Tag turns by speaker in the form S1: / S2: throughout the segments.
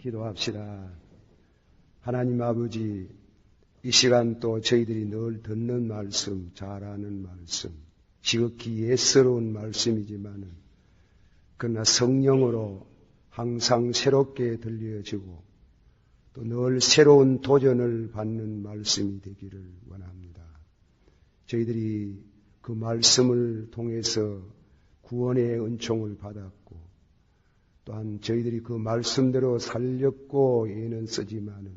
S1: 기도합시다. 하나님 아버지, 이 시간 또 저희들이 늘 듣는 말씀, 잘 아는 말씀, 지극히 옛스러운 말씀이지만은 그러나 성령으로 항상 새롭게 들려지고 또 늘 새로운 도전을 받는 말씀이 되기를 원합니다. 저희들이 그 말씀을 통해서 구원의 은총을 받았고 또한 저희들이 그 말씀대로 살렸고 예는 쓰지만은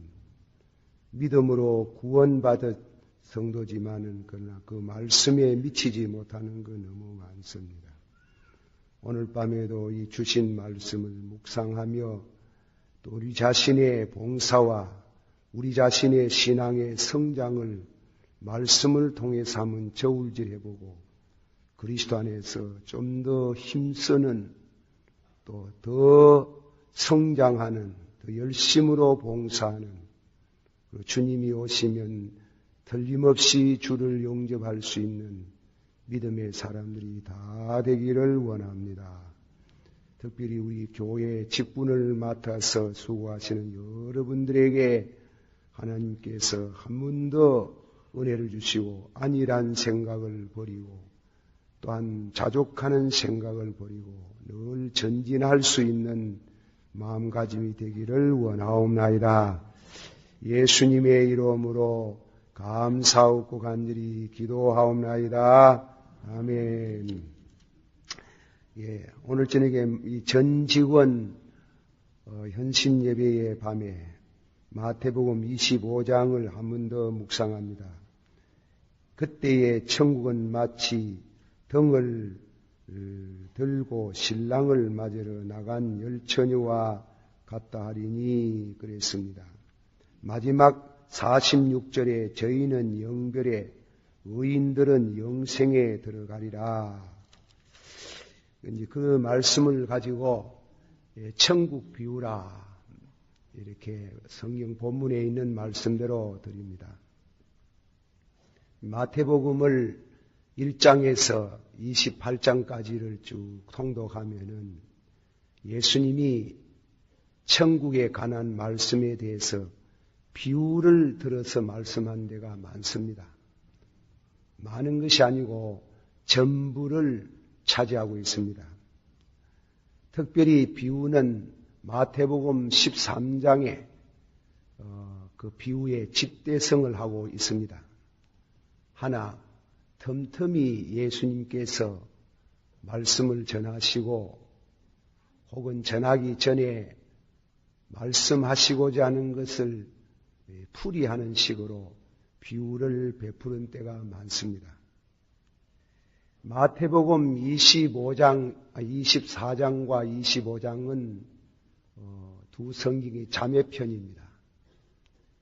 S1: 믿음으로 구원받은 성도지만은 그러나 그 말씀에 미치지 못하는 거 너무 많습니다. 오늘 밤에도 이 주신 말씀을 묵상하며 또 우리 자신의 봉사와 우리 자신의 신앙의 성장을 말씀을 통해서 한번 저울질해보고 그리스도 안에서 좀 더 힘쓰는 또 더 성장하는 더 열심으로 봉사하는 주님이 오시면 틀림없이 주를 영접할 수 있는 믿음의 사람들이 다 되기를 원합니다. 특별히 우리 교회 직분을 맡아서 수고하시는 여러분들에게 하나님께서 한 번 더 은혜를 주시고 안일한 생각을 버리고 또한 자족하는 생각을 버리고 늘 전진할 수 있는 마음가짐이 되기를 원하옵나이다. 예수님의 이름으로 감사하고 간절히 기도하옵나이다. 아멘. 오늘 저녁에 이 전직원 현신 예배의 밤에 마태복음 25장을 한 번 더 묵상합니다. 그때의 천국은 마치 등을 들고 신랑을 맞으러 나간 열처녀와 같다 하리니 그랬습니다. 마지막 46절에 저희는 영별에 의인들은 영생에 들어가리라. 이제 그 말씀을 가지고 천국 비유라 이렇게 성경 본문에 있는 말씀대로 드립니다. 마태복음을 1장에서 28장까지를 쭉 통독하면은 예수님이 천국에 관한 말씀에 대해서 비유를 들어서 말씀한 데가 많습니다. 많은 것이 아니고 전부를 차지하고 있습니다. 특별히 비유는 마태복음 13장에 그 비유의 집대성을 하고 있습니다. 하나, 틈틈이 예수님께서 말씀을 전하시고 혹은 전하기 전에 말씀하시고자 하는 것을 풀이하는 식으로 비유를 베푸는 때가 많습니다. 마태복음 24장과 25장은 두 성경의 자매편입니다.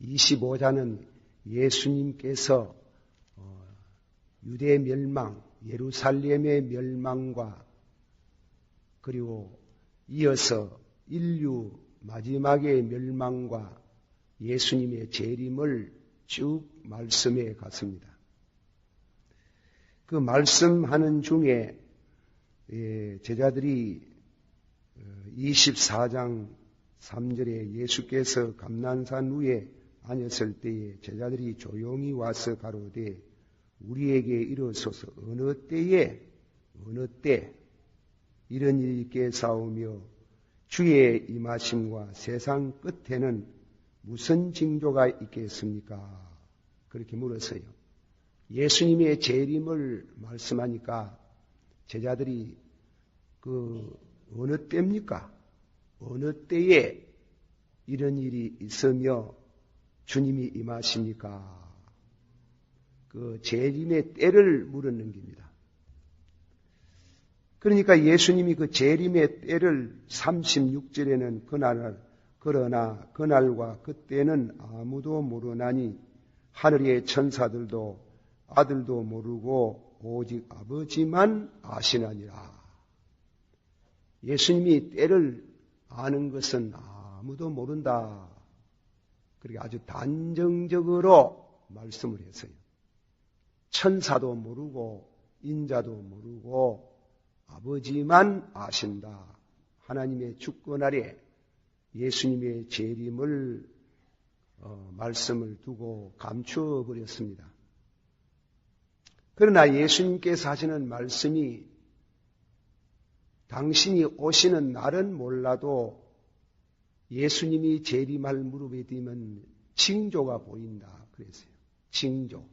S1: 25장은 예수님께서 유대 멸망, 예루살렘의 멸망과 그리고 이어서 인류 마지막의 멸망과 예수님의 재림을 쭉 말씀해 갔습니다. 그 말씀하는 중에 제자들이 24장 3절에 예수께서 감난산 위에 앉았을 때에 제자들이 조용히 와서 가로되 우리에게 이르소서 어느 때 이런 일이 있겠사오며 주의 임하심과 세상 끝에는 무슨 징조가 있겠습니까? 그렇게 물었어요. 예수님의 재림을 말씀하니까 제자들이 그 어느 때입니까? 어느 때에 이런 일이 있으며 주님이 임하십니까? 그 재림의 때를 물었는 겁니다. 그러니까 예수님이 그 재림의 때를 36절에는 그러나 그날과 그때는 아무도 모르나니 하늘의 천사들도 아들도 모르고 오직 아버지만 아시나니라. 예수님이 때를 아는 것은 아무도 모른다. 그렇게 아주 단정적으로 말씀을 했어요. 천사도 모르고 인자도 모르고 아버지만 아신다. 하나님의 주권 아래 예수님의 재림을 말씀을 두고 감추어 버렸습니다. 그러나 예수님께서 하시는 말씀이 당신이 오시는 날은 몰라도 예수님이 재림할 무렵에 되면 징조가 보인다 그랬어요. 징조.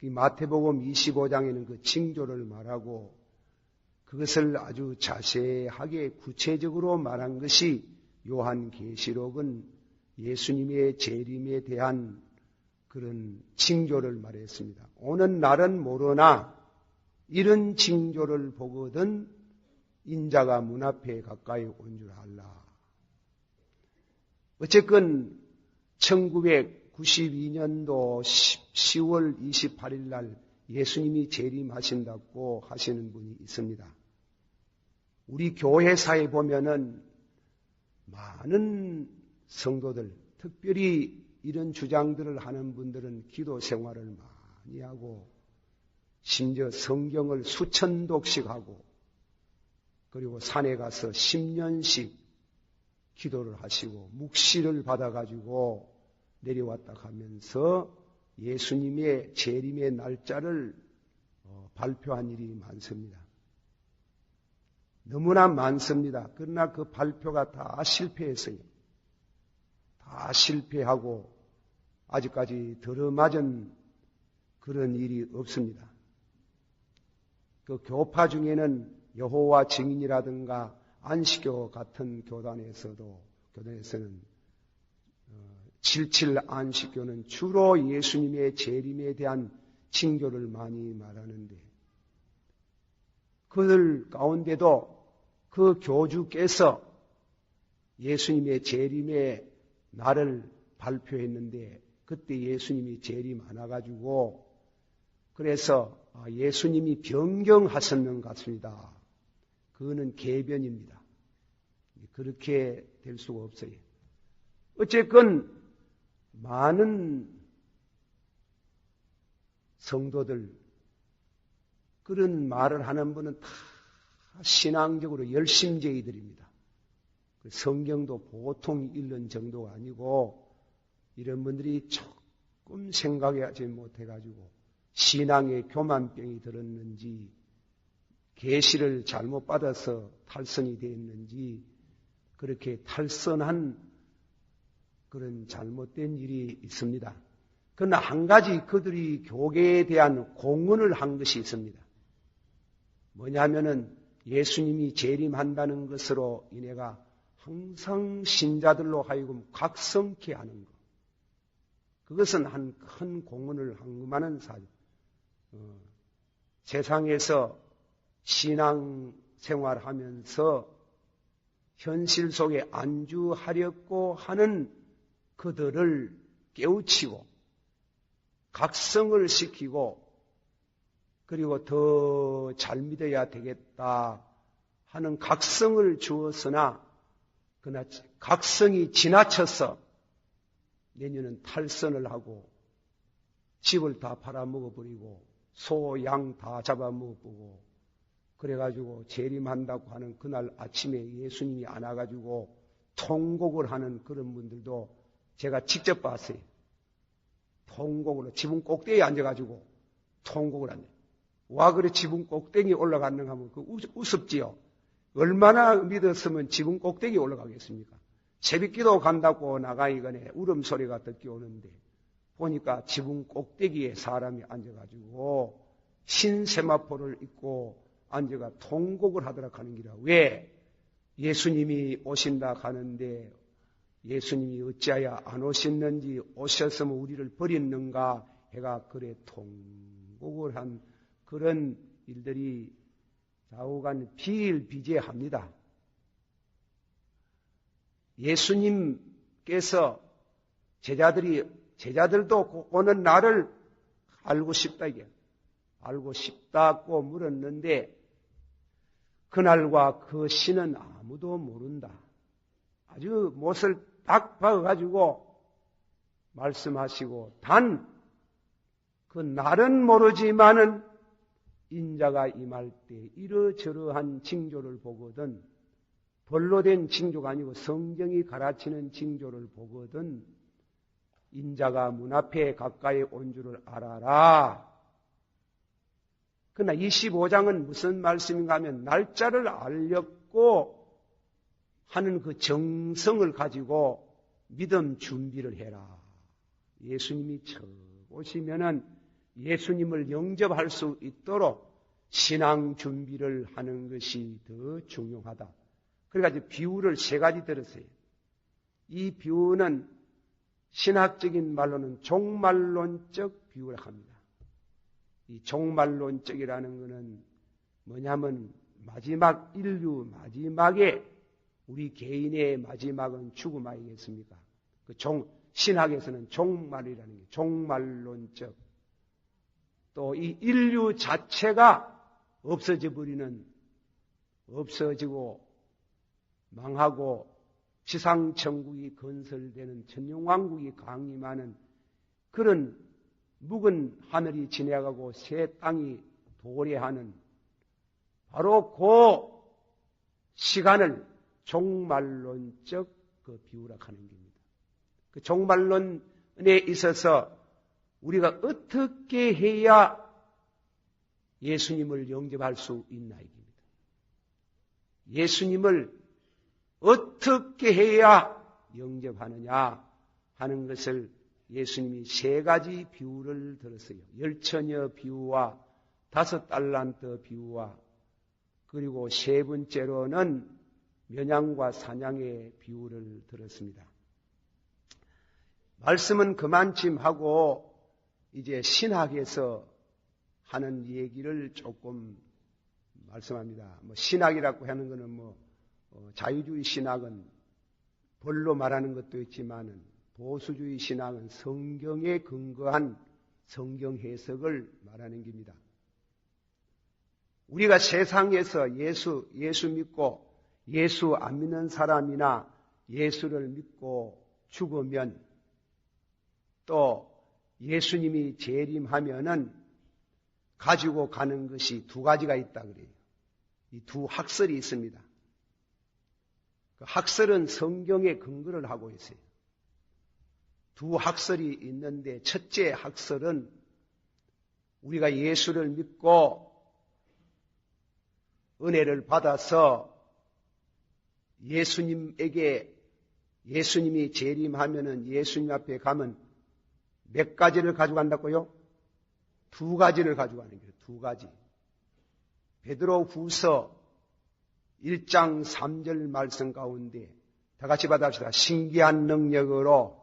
S1: 마태복음 25장에는 그 징조를 말하고 그것을 아주 자세하게 구체적으로 말한 것이 요한계시록은 예수님의 재림에 대한 그런 징조를 말했습니다. 오는 날은 모르나 이런 징조를 보거든 인자가 문 앞에 가까이 온 줄 알라. 어쨌건 1992년도 10월 28일 날 예수님이 재림하신다고 하시는 분이 있습니다. 우리 교회사에 보면은 많은 성도들, 특별히 이런 주장들을 하는 분들은 기도 생활을 많이 하고 심지어 성경을 수천 독씩 하고 그리고 산에 가서 10년씩 기도를 하시고 묵시를 받아가지고 내려왔다 하면서 예수님의 재림의 날짜를 발표한 일이 많습니다. 너무나 많습니다. 그러나 그 발표가 다 실패했어요. 다 실패하고 아직까지 들어맞은 그런 일이 없습니다. 그 교파 중에는 여호와 증인이라든가 안식교 같은 교단에서는 77 안식교는 주로 예수님의 재림에 대한 징조를 많이 말하는데 그들 가운데도 그 교주께서 예수님의 재림의 날을 발표했는데 그때 예수님이 재림 안 와가지고 그래서 예수님이 변경하셨는 것 같습니다. 그거는 계변입니다. 그렇게 될 수가 없어요. 어쨌건 많은 성도들 그런 말을 하는 분은 다 신앙적으로 열심쟁이들입니다. 성경도 보통 읽는 정도가 아니고 이런 분들이 조금 생각하지 못해가지고 신앙에 교만병이 들었는지 계시를 잘못 받아서 탈선이 되었는지 그렇게 탈선한 그런 잘못된 일이 있습니다. 그러나 한 가지 그들이 교계에 대한 공언을 한 것이 있습니다. 뭐냐면은 예수님이 재림한다는 것으로 인해가 항상 신자들로 하여금 각성케 하는 것. 그것은 한 큰 공헌을 한 것만은 사실. 세상에서 신앙 생활하면서 현실 속에 안주하려고 하는 그들을 깨우치고 각성을 시키고 그리고 더 잘 믿어야 되겠다 하는 각성을 주었으나 그러나 각성이 지나쳐서 내년은 탈선을 하고 집을 다 팔아먹어버리고 소, 양 다 잡아먹어보고 그래가지고 재림한다고 하는 그날 아침에 예수님이 안 와가지고 통곡을 하는 그런 분들도 제가 직접 봤어요. 통곡으로 지붕 꼭대기에 앉아가지고 통곡을 한대. 와 그래 지붕 꼭대기 올라갔는가 하면 그 우습지요. 얼마나 믿었으면 지붕 꼭대기에 올라가겠습니까? 새벽기도 간다고 나가기전에 울음소리가 듣기 오는데 보니까 지붕 꼭대기에 사람이 앉아가지고 흰 세마포를 입고 앉아가 통곡을 하도록 하는 기라. 왜? 예수님이 오신다 가는데 예수님이 어찌하여 안 오셨는지 오셨으면 우리를 버렸는가 해가 그래 통곡을 한 그런 일들이 좌우간 비일비재합니다. 예수님께서 제자들도 오는 날을 알고 싶다 이게 알고 싶다고 물었는데 그날과 그 시는 아무도 모른다. 아주 못을 딱 박아가지고 말씀하시고 단 그 날은 모르지만은 인자가 임할 때 이러저러한 징조를 보거든 벌로 된 징조가 아니고 성경이 가르치는 징조를 보거든 인자가 문 앞에 가까이 온 줄을 알아라. 그러나 25장은 무슨 말씀인가 하면 날짜를 알렸고 하는 그 정성을 가지고 믿음 준비를 해라. 예수님이 처음 오시면은 예수님을 영접할 수 있도록 신앙 준비를 하는 것이 더 중요하다. 그래가지고 비유를 3가지 들었어요. 이 비유는 신학적인 말로는 종말론적 비유를 합니다. 이 종말론적이라는 것은 뭐냐면 마지막 인류 마지막에 우리 개인의 마지막은 죽음 아니겠습니까? 그 신학에서는 종말이라는 게 종말론적. 또 이 인류 자체가 없어지고 망하고 지상천국이 건설되는 천년왕국이 강림하는 그런 묵은 하늘이 지나가고 새 땅이 도래하는 바로 그 시간을 종말론적 그 비유라 하는 겁니다. 그 종말론에 있어서 우리가 어떻게 해야 예수님을 영접할 수 있나 이겁니다. 예수님을 어떻게 해야 영접하느냐 하는 것을 예수님이 3가지 비유를 들었어요. 10처녀 비유와 5달란트 비유와 그리고 3번째로는 면양과 사냥의 비유를 들었습니다. 말씀은 그만쯤 하고 이제 신학에서 하는 얘기를 조금 말씀합니다. 신학이라고 하는 것은 자유주의 신학은 벌로 말하는 것도 있지만은 보수주의 신학은 성경에 근거한 성경 해석을 말하는 겁니다. 우리가 세상에서 예수 믿고 예수 안 믿는 사람이나 예수를 믿고 죽으면 또 예수님이 재림하면은 가지고 가는 것이 2가지가 있다 그래요. 이 2 학설이 있습니다. 그 학설은 성경에 근거를 하고 있어요. 2 학설이 있는데 첫째 학설은 우리가 예수를 믿고 은혜를 받아서 예수님이 재림하면은 예수님 앞에 가면 몇 가지를 가져간다고요? 2가지를 가져가는 거예요. 2가지. 베드로 후서 1장 3절 말씀 가운데 다 같이 받아봅시다. 신기한 능력으로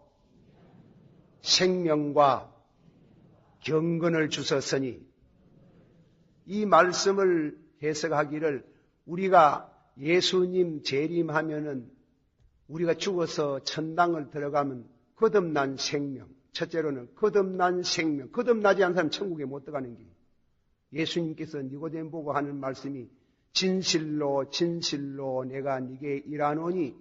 S1: 생명과 경건을 주셨으니 이 말씀을 해석하기를 우리가 예수님 재림하면은 우리가 죽어서 천당을 들어가면 거듭난 생명. 첫째로는 거듭난 생명. 거듭나지 않은 사람 천국에 못 들어가는 게 예수님께서 니고데모 보고 하는 말씀이 진실로 진실로 내가 네게 이르노니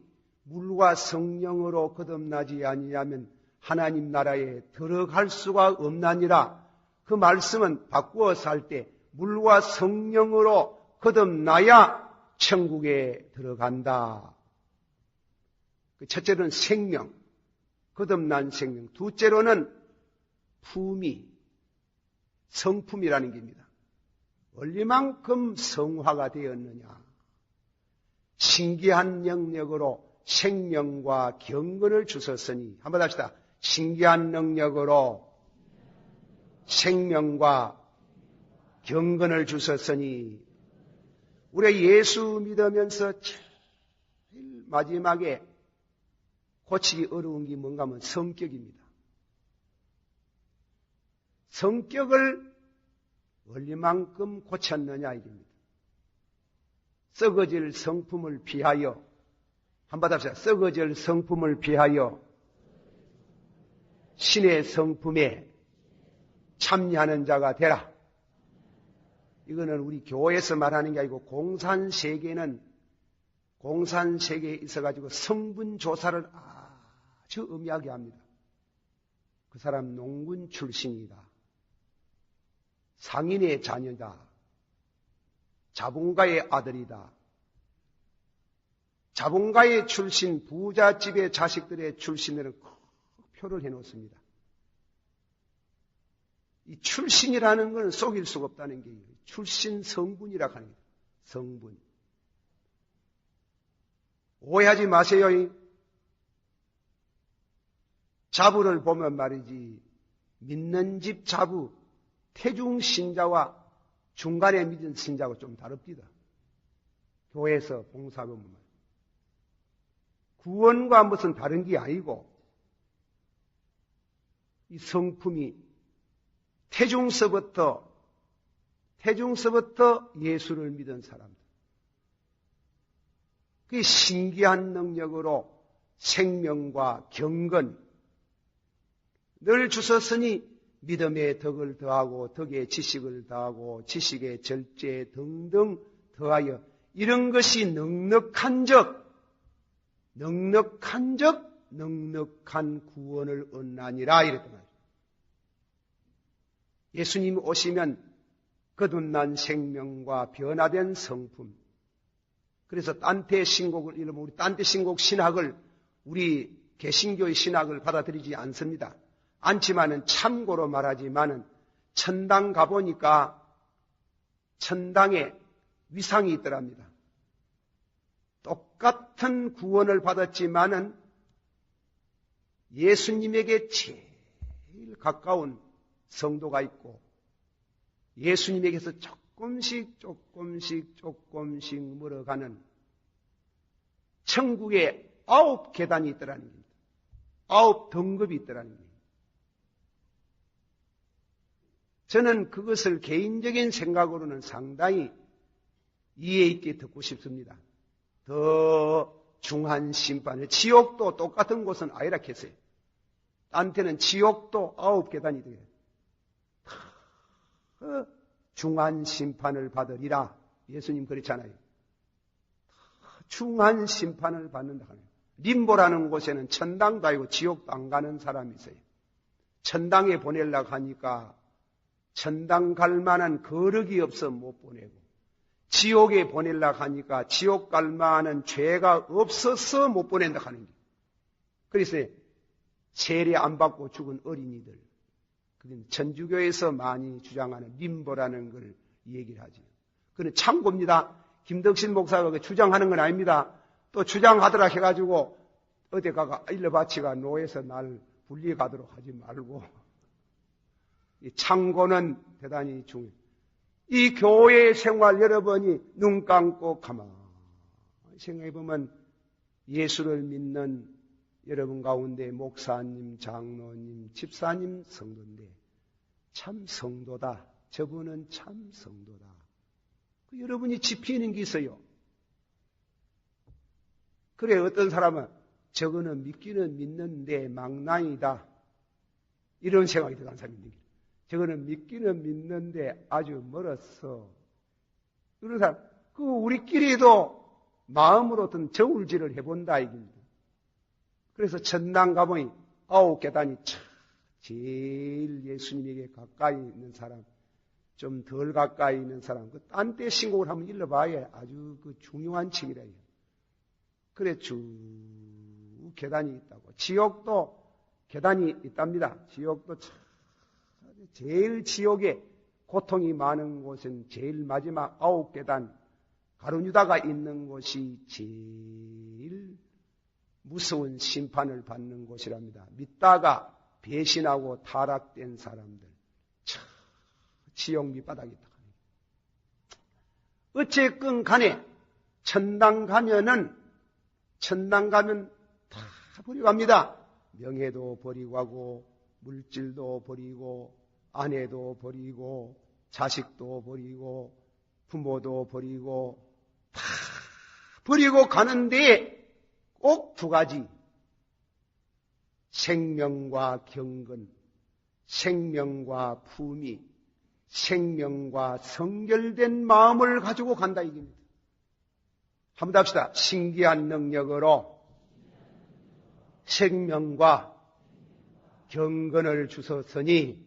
S1: 물과 성령으로 거듭나지 아니하면 하나님 나라에 들어갈 수가 없나니라. 그 말씀은 바꾸어서 할 때 물과 성령으로 거듭나야 천국에 들어간다. 첫째로는 생명, 거듭난 생명. 둘째로는 품위, 성품이라는 겁니다. 얼리만큼 성화가 되었느냐. 신기한 능력으로 생명과 경건을 주셨으니 한번 합시다. 신기한 능력으로 생명과 경건을 주셨으니 우리가 예수 믿으면서 제일 마지막에 고치기 어려운 게 뭔가 하면 성격입니다. 성격을 얼리만큼 고쳤느냐 이겁니다. 썩어질 성품을 피하여 한번 합시다. 썩어질 성품을 피하여 신의 성품에 참여하는 자가 되라. 이거는 우리 교회에서 말하는 게 아니고 공산세계에 있어가지고 성분 조사를 아주 엄하게 합니다. 그 사람 농군 출신이다. 상인의 자녀다. 자본가의 아들이다. 자본가의 출신, 부잣집의 자식들의 출신들은 꼭 표를 해놓습니다. 이 출신이라는 것은 속일 수가 없다는 게 출신 성분이라고 하는 거예요. 성분. 오해하지 마세요. 자부를 보면 말이지 믿는 집 자부, 태중 신자와 중간에 믿은 신자하고 좀 다릅니다. 교회에서 봉사하면 구원과 무슨 다른 게 아니고 이 성품이 태중서부터 예수를 믿은 사람들. 그 신기한 능력으로 생명과 경건 늘 주셨으니 믿음의 덕을 더하고 덕의 지식을 더하고 지식의 절제 등등 더하여 이런 것이 넉넉한 넉넉한 구원을 얻나니라 이랬단 말이에요. 예수님 오시면 거듭난 생명과 변화된 성품. 그래서 딴테 신곡을 이러면 우리 딴테 신곡 신학을 우리 개신교의 신학을 받아들이지 않습니다. 않지만은 참고로 말하지만은 천당 가보니까 천당에 위상이 있더랍니다. 똑같은 구원을 받았지만은 예수님에게 제일 가까운 성도가 있고 예수님에게서 조금씩 멀어가는 천국에 9 계단이 있더라는 겁니다. 9 등급이 있더라는 겁니다. 저는 그것을 개인적인 생각으로는 상당히 이해 있게 듣고 싶습니다. 더 중한 심판을 지옥도 똑같은 곳은 아니라 했어요. 딴테는 지옥도 9 계단이 돼요. 중한 심판을 받으리라. 예수님 그랬잖아요. 중한 심판을 받는다. 림보라는 곳에는 천당도 아니고 지옥도 안 가는 사람이 있어요. 천당에 보내려고 하니까 천당 갈 만한 거력이 없어 못 보내고 지옥에 보내려고 하니까 지옥 갈 만한 죄가 없어서 못 보낸다 하는 거예요. 그래서 세례 안 받고 죽은 어린이들, 그건 천주교에서 많이 주장하는 림보라는 걸 얘기를 하죠. 그건 참고입니다. 김덕신 목사가 주장하는 건 아닙니다. 또 주장하더라 해가지고 어디 가가 일러바치가 노예서 날 분리가도록 하지 말고 이 참고는 대단히 중요해요. 이 교회 생활 여러분이 눈 감고 가만히 생각해보면 예수를 믿는 여러분 가운데 목사님, 장로님, 집사님, 성도인데 참 성도다. 저분은 참 성도다. 여러분이 지피는 게 있어요. 그래 어떤 사람은 저거는 믿기는 믿는데 망나이다. 이런 생각이 들어간 사람이 있는 거예요. 저거는 믿기는 믿는데 아주 멀었어. 그런 사람, 우리끼리도 마음으로 어떤 저울질을 해본다, 이깁니다. 그래서 천당 가보니 9 계단이 제일 예수님에게 가까이 있는 사람, 좀 덜 가까이 있는 사람, 딴 때 신곡을 한번 일러봐야 아주 중요한 층이라. 그래, 쭉 계단이 있다고. 지옥도 계단이 있답니다. 지옥도 제일 지옥에 고통이 많은 곳은 제일 마지막 9 계단, 가룟유다가 있는 곳이 제일 무서운 심판을 받는 곳이랍니다. 믿다가 배신하고 타락된 사람들, 지옥 밑바닥에 있다. 어쨌건 간에 천당 가면 다 버리고 갑니다. 명예도 버리고 가고, 물질도 버리고, 아내도 버리고, 자식도 버리고, 부모도 버리고, 다 버리고 가는데 꼭 2 가지. 생명과 경건, 생명과 품위, 생명과 성결된 마음을 가지고 간다 이깁니다. 한번 더 합시다. 신기한 능력으로 생명과 경건을 주셨으니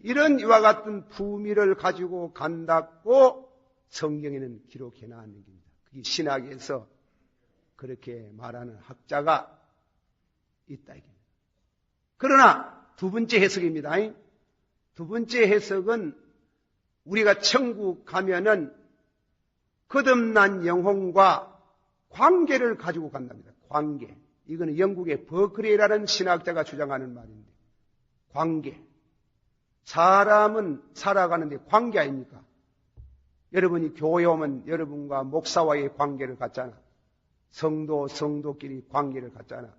S1: 이런 이와 같은 품위를 가지고 간다고 성경에는 기록해 놨는 겁니다. 그게 신학에서 그렇게 말하는 학자가 있다. 그러나 두 번째 해석입니다. 두 번째 해석은 우리가 천국 가면은 거듭난 영혼과 관계를 가지고 간답니다. 관계. 이거는 영국의 버클리라는 신학자가 주장하는 말인데, 관계. 사람은 살아가는데 관계 아닙니까? 여러분이 교회 오면 여러분과 목사와의 관계를 갖잖아. 성도끼리 관계를 갖잖아.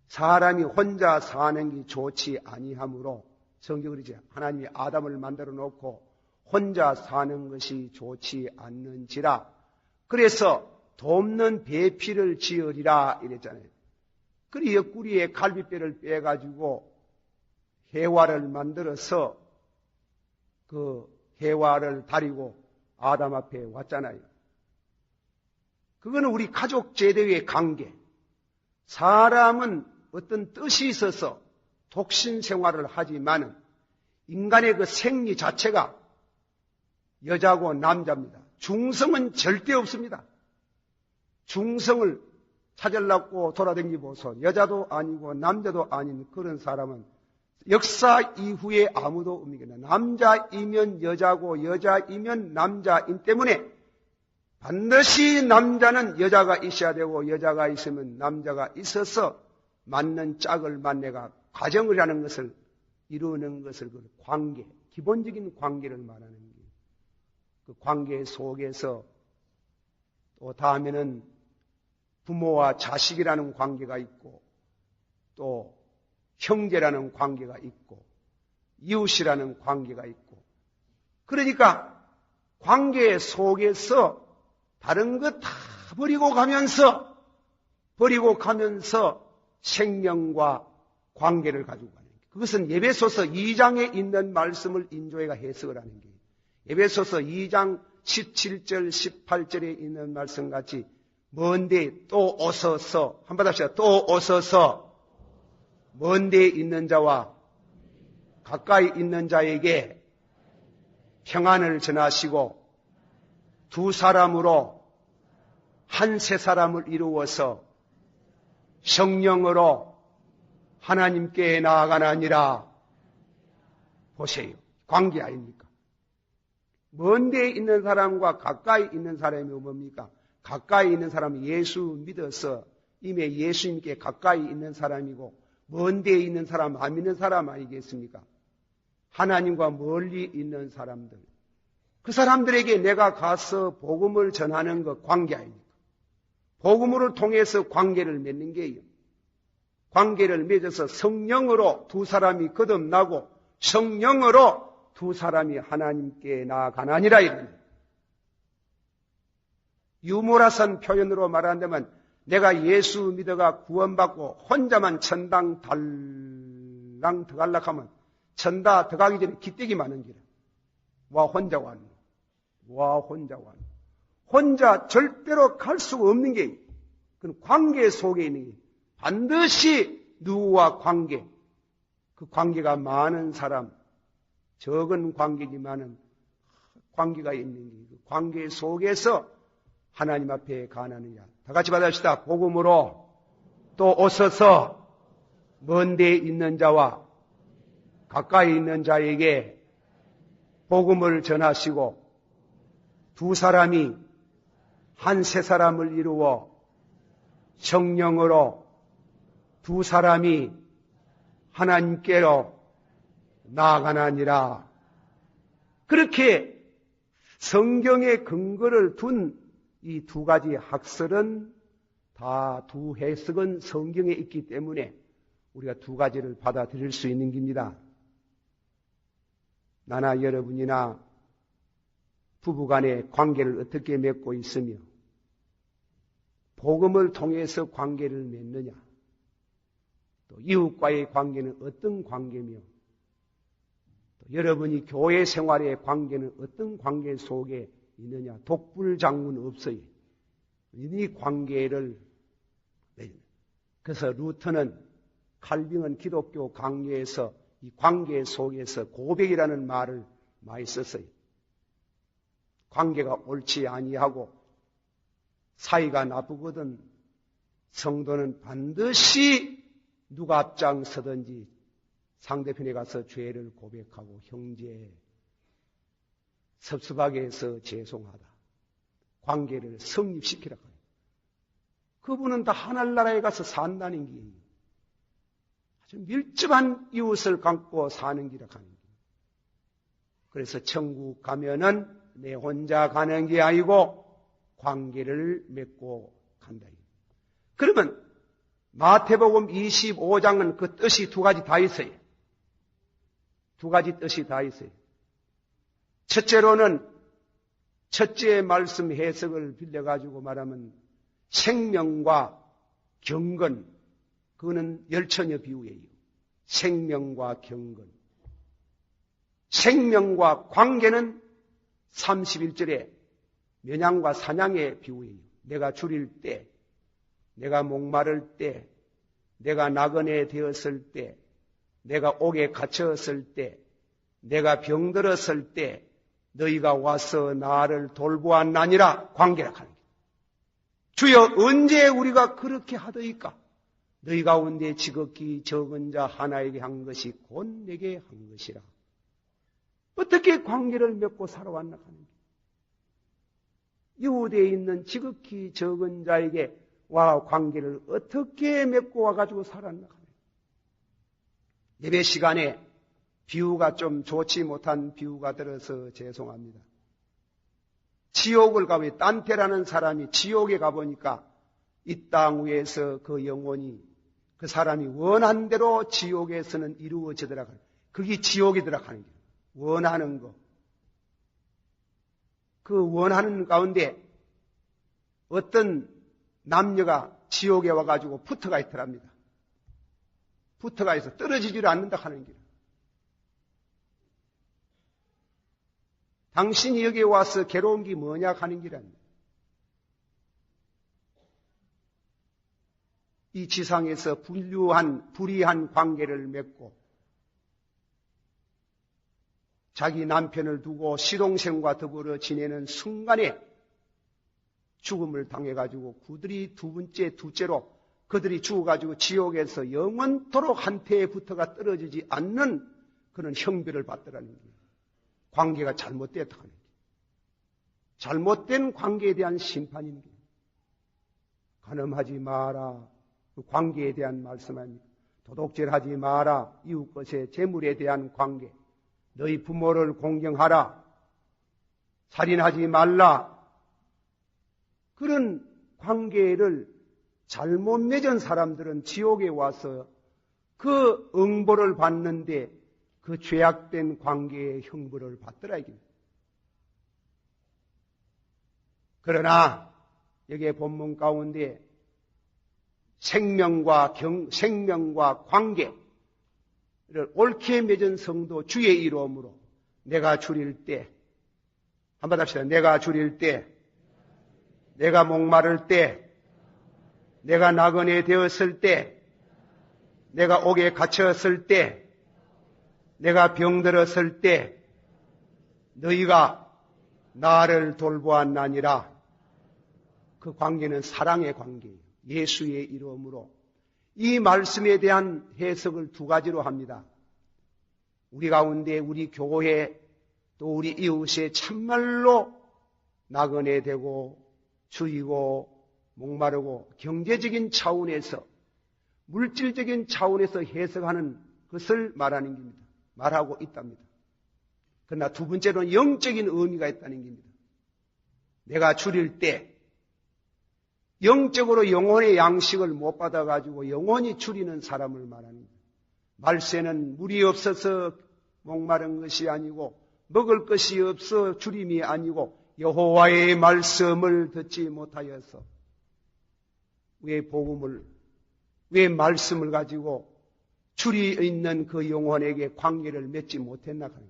S1: 사람이 혼자 사는 게 좋지 아니하므로 성경은 그러지. 하나님이 아담을 만들어 놓고 혼자 사는 것이 좋지 않는지라. 그래서 돕는 배필을 지으리라 이랬잖아요. 그리 옆구리에 갈비뼈를 빼가지고 해와를 만들어서 그 해와를 다리고 아담 앞에 왔잖아요. 그거는 우리 가족 제도의 관계. 사람은 어떤 뜻이 있어서 독신 생활을 하지만은 인간의 그 생리 자체가 여자고 남자입니다. 중성은 절대 없습니다. 중성을 찾으려고 돌아다니고서 여자도 아니고 남자도 아닌 그런 사람은 역사 이후에 아무도 없는 남자이면 여자고 여자이면 남자인 때문에 반드시 남자는 여자가 있어야 되고 여자가 있으면 남자가 있어서 맞는 짝을 만나가 가정을 하는 것을 이루는 것을 그 관계, 기본적인 관계를 말하는 거예요. 그 관계 속에서 또 다음에는 부모와 자식이라는 관계가 있고 또 형제라는 관계가 있고 이웃이라는 관계가 있고 그러니까 관계 속에서 다른 것 다 버리고 가면서 생명과 관계를 가지고 가는 거예요. 그것은 에베소서 2장에 있는 말씀을 인조회가 해석을 하는 거예요. 에베소서 2장 17절 18절에 있는 말씀같이 먼데 또 오소서 한번 합시다. 또 오소서 먼데 있는 자와 가까이 있는 자에게 평안을 전하시고 두 사람으로 한 세 사람을 이루어서 성령으로 하나님께 나아가나니라. 보세요. 관계 아닙니까? 먼 데에 있는 사람과 가까이 있는 사람이 뭡니까? 가까이 있는 사람은 예수 믿어서 이미 예수님께 가까이 있는 사람이고 먼 데에 있는 사람, 안 믿는 사람 아니겠습니까? 하나님과 멀리 있는 사람들. 그 사람들에게 내가 가서 복음을 전하는 것 관계 아닙니까? 복음을 통해서 관계를 맺는 게요. 관계를 맺어서 성령으로 두 사람이 거듭나고 성령으로 두 사람이 하나님께 나아가나니라 이런 유머러스한 표현으로 말한다면 내가 예수 믿어가 구원받고 혼자만 천당 달랑 들어가려고 하면 천당 들어가기 전에 기대기 많은 길이야. 와 혼자 왔노. 와 혼자 왔노. 혼자 절대로 갈 수가 없는 게 그건 관계 속에 있는 게 반드시 누구와 관계 그 관계가 많은 사람 적은 관계지만은 관계가 있는 게 그 관계 속에서 하나님 앞에 가느냐. 다 같이 받읍시다. 복음으로 또 오셔서 먼 데에 있는 자와 가까이 있는 자에게 복음을 전하시고 두 사람이 한 세 사람을 이루어 성령으로 두 사람이 하나님께로 나아가나니라. 그렇게 성경의 근거를 둔 이 두 가지 학설은 다 두 해석은 성경에 있기 때문에 우리가 두 가지를 받아들일 수 있는 겁니다. 나나 여러분이나 부부간의 관계를 어떻게 맺고 있으며 복음을 통해서 관계를 맺느냐 또 이웃과의 관계는 어떤 관계며 또 여러분이 교회 생활의 관계는 어떤 관계 속에 있느냐. 독불장군 없어요. 이 관계를 그래서 루터는 칼빈은 기독교 강요에서 이 관계 속에서 고백이라는 말을 많이 썼어요. 관계가 옳지 아니하고 사이가 나쁘거든 성도는 반드시 누가 앞장서든지 상대편에 가서 죄를 고백하고 형제 섭섭하게 해서 죄송하다. 관계를 성립시키라고 해요. 그분은 다 하늘나라에 가서 산다는 게 아주 밀접한 이웃을 갖고 사는 길이라고 하는 거예요. 그래서 천국 가면은 내 혼자 가는 게 아니고 관계를 맺고 간다. 그러면 마태복음 25장은 그 뜻이 두 가지 다 있어요. 두 가지 뜻이 다 있어요. 첫째로는 첫째 말씀 해석을 빌려가지고 말하면 생명과 경건, 그거는 열처녀 비유예요. 생명과 경건. 생명과 관계는 31절에 면양과 사냥의 비유예요. 내가 줄일 때, 내가 목마를 때, 내가 나그네 되었을 때, 내가 옥에 갇혔을 때, 내가 병들었을 때 너희가 와서 나를 돌보았나니라. 관계라 하는 거예요. 주여 언제 우리가 그렇게 하더이까? 너희 가운데 지극히 적은 자 하나에게 한 것이 곧 내게 한 것이라. 어떻게 관계를 맺고 살아왔나 하는 거예요. 이웃에 있는 지극히 적은 자에게 와 관계를 어떻게 맺고 와가지고 살았나 하는 거예요. 예배 시간에 비유가 좀 좋지 못한 비유가 들어서 죄송합니다. 지옥을 가보니 딴테라는 사람이 지옥에 가보니까 이 땅 위에서 그 영혼이 그 사람이 원한 대로 지옥에서는 이루어지더라. 그게 지옥이더라 하는 거예요. 원하는 거. 그 원하는 가운데 어떤 남녀가 지옥에 와가지고 붙어가 있더랍니다. 붙어가 있어 떨어지지를 않는다 하는 거예요. 당신이 여기에 와서 괴로운 게 뭐냐 하는 기랍니다. 이 지상에서 불의한 관계를 맺고 자기 남편을 두고 시동생과 더불어 지내는 순간에 죽음을 당해가지고 그들이 둘째로 그들이 죽어가지고 지옥에서 영원토록 한태에 붙어가 떨어지지 않는 그런 형벌을 받더라는 거예요. 관계가 잘못됐다 하는 거예요. 잘못된 관계에 대한 심판인 거예요. 간음하지 마라. 그 관계에 대한 말씀 아닙니까? 도둑질하지 마라. 이웃 것의 재물에 대한 관계. 너희 부모를 공경하라. 살인하지 말라. 그런 관계를 잘못 맺은 사람들은 지옥에 와서 그 응보를 받는데 그 죄악된 관계의 형벌을 받더라 이깁니다. 그러나 여기에 본문 가운데 생명과 관계를 옳게 맺은 성도 주의 이름으로 내가 줄일 때 한번 합시다. 내가 줄일 때, 내가 목마를 때, 내가 나그네 되었을 때, 내가 옥에 갇혔을 때, 내가 병들었을 때 너희가 나를 돌보았나니라. 그 관계는 사랑의 관계예요. 예수의 이름으로. 이 말씀에 대한 해석을 두 가지로 합니다. 우리 가운데 우리 교회 또 우리 이웃에 참말로 나그네 되고 주이고 목마르고 경제적인 차원에서 물질적인 차원에서 해석하는 것을 말하는 겁니다. 말하고 있답니다. 그러나 두 번째로는 영적인 의미가 있다는 겁니다. 내가 줄일 때 영적으로 영혼의 양식을 못 받아가지고 영혼이 줄이는 사람을 말하는 거예요. 말세는 물이 없어서 목마른 것이 아니고 먹을 것이 없어 줄임이 아니고 여호와의 말씀을 듣지 못하여서 왜 말씀을 가지고 줄이 있는 그 영혼에게 관계를 맺지 못했나 하는 거예요.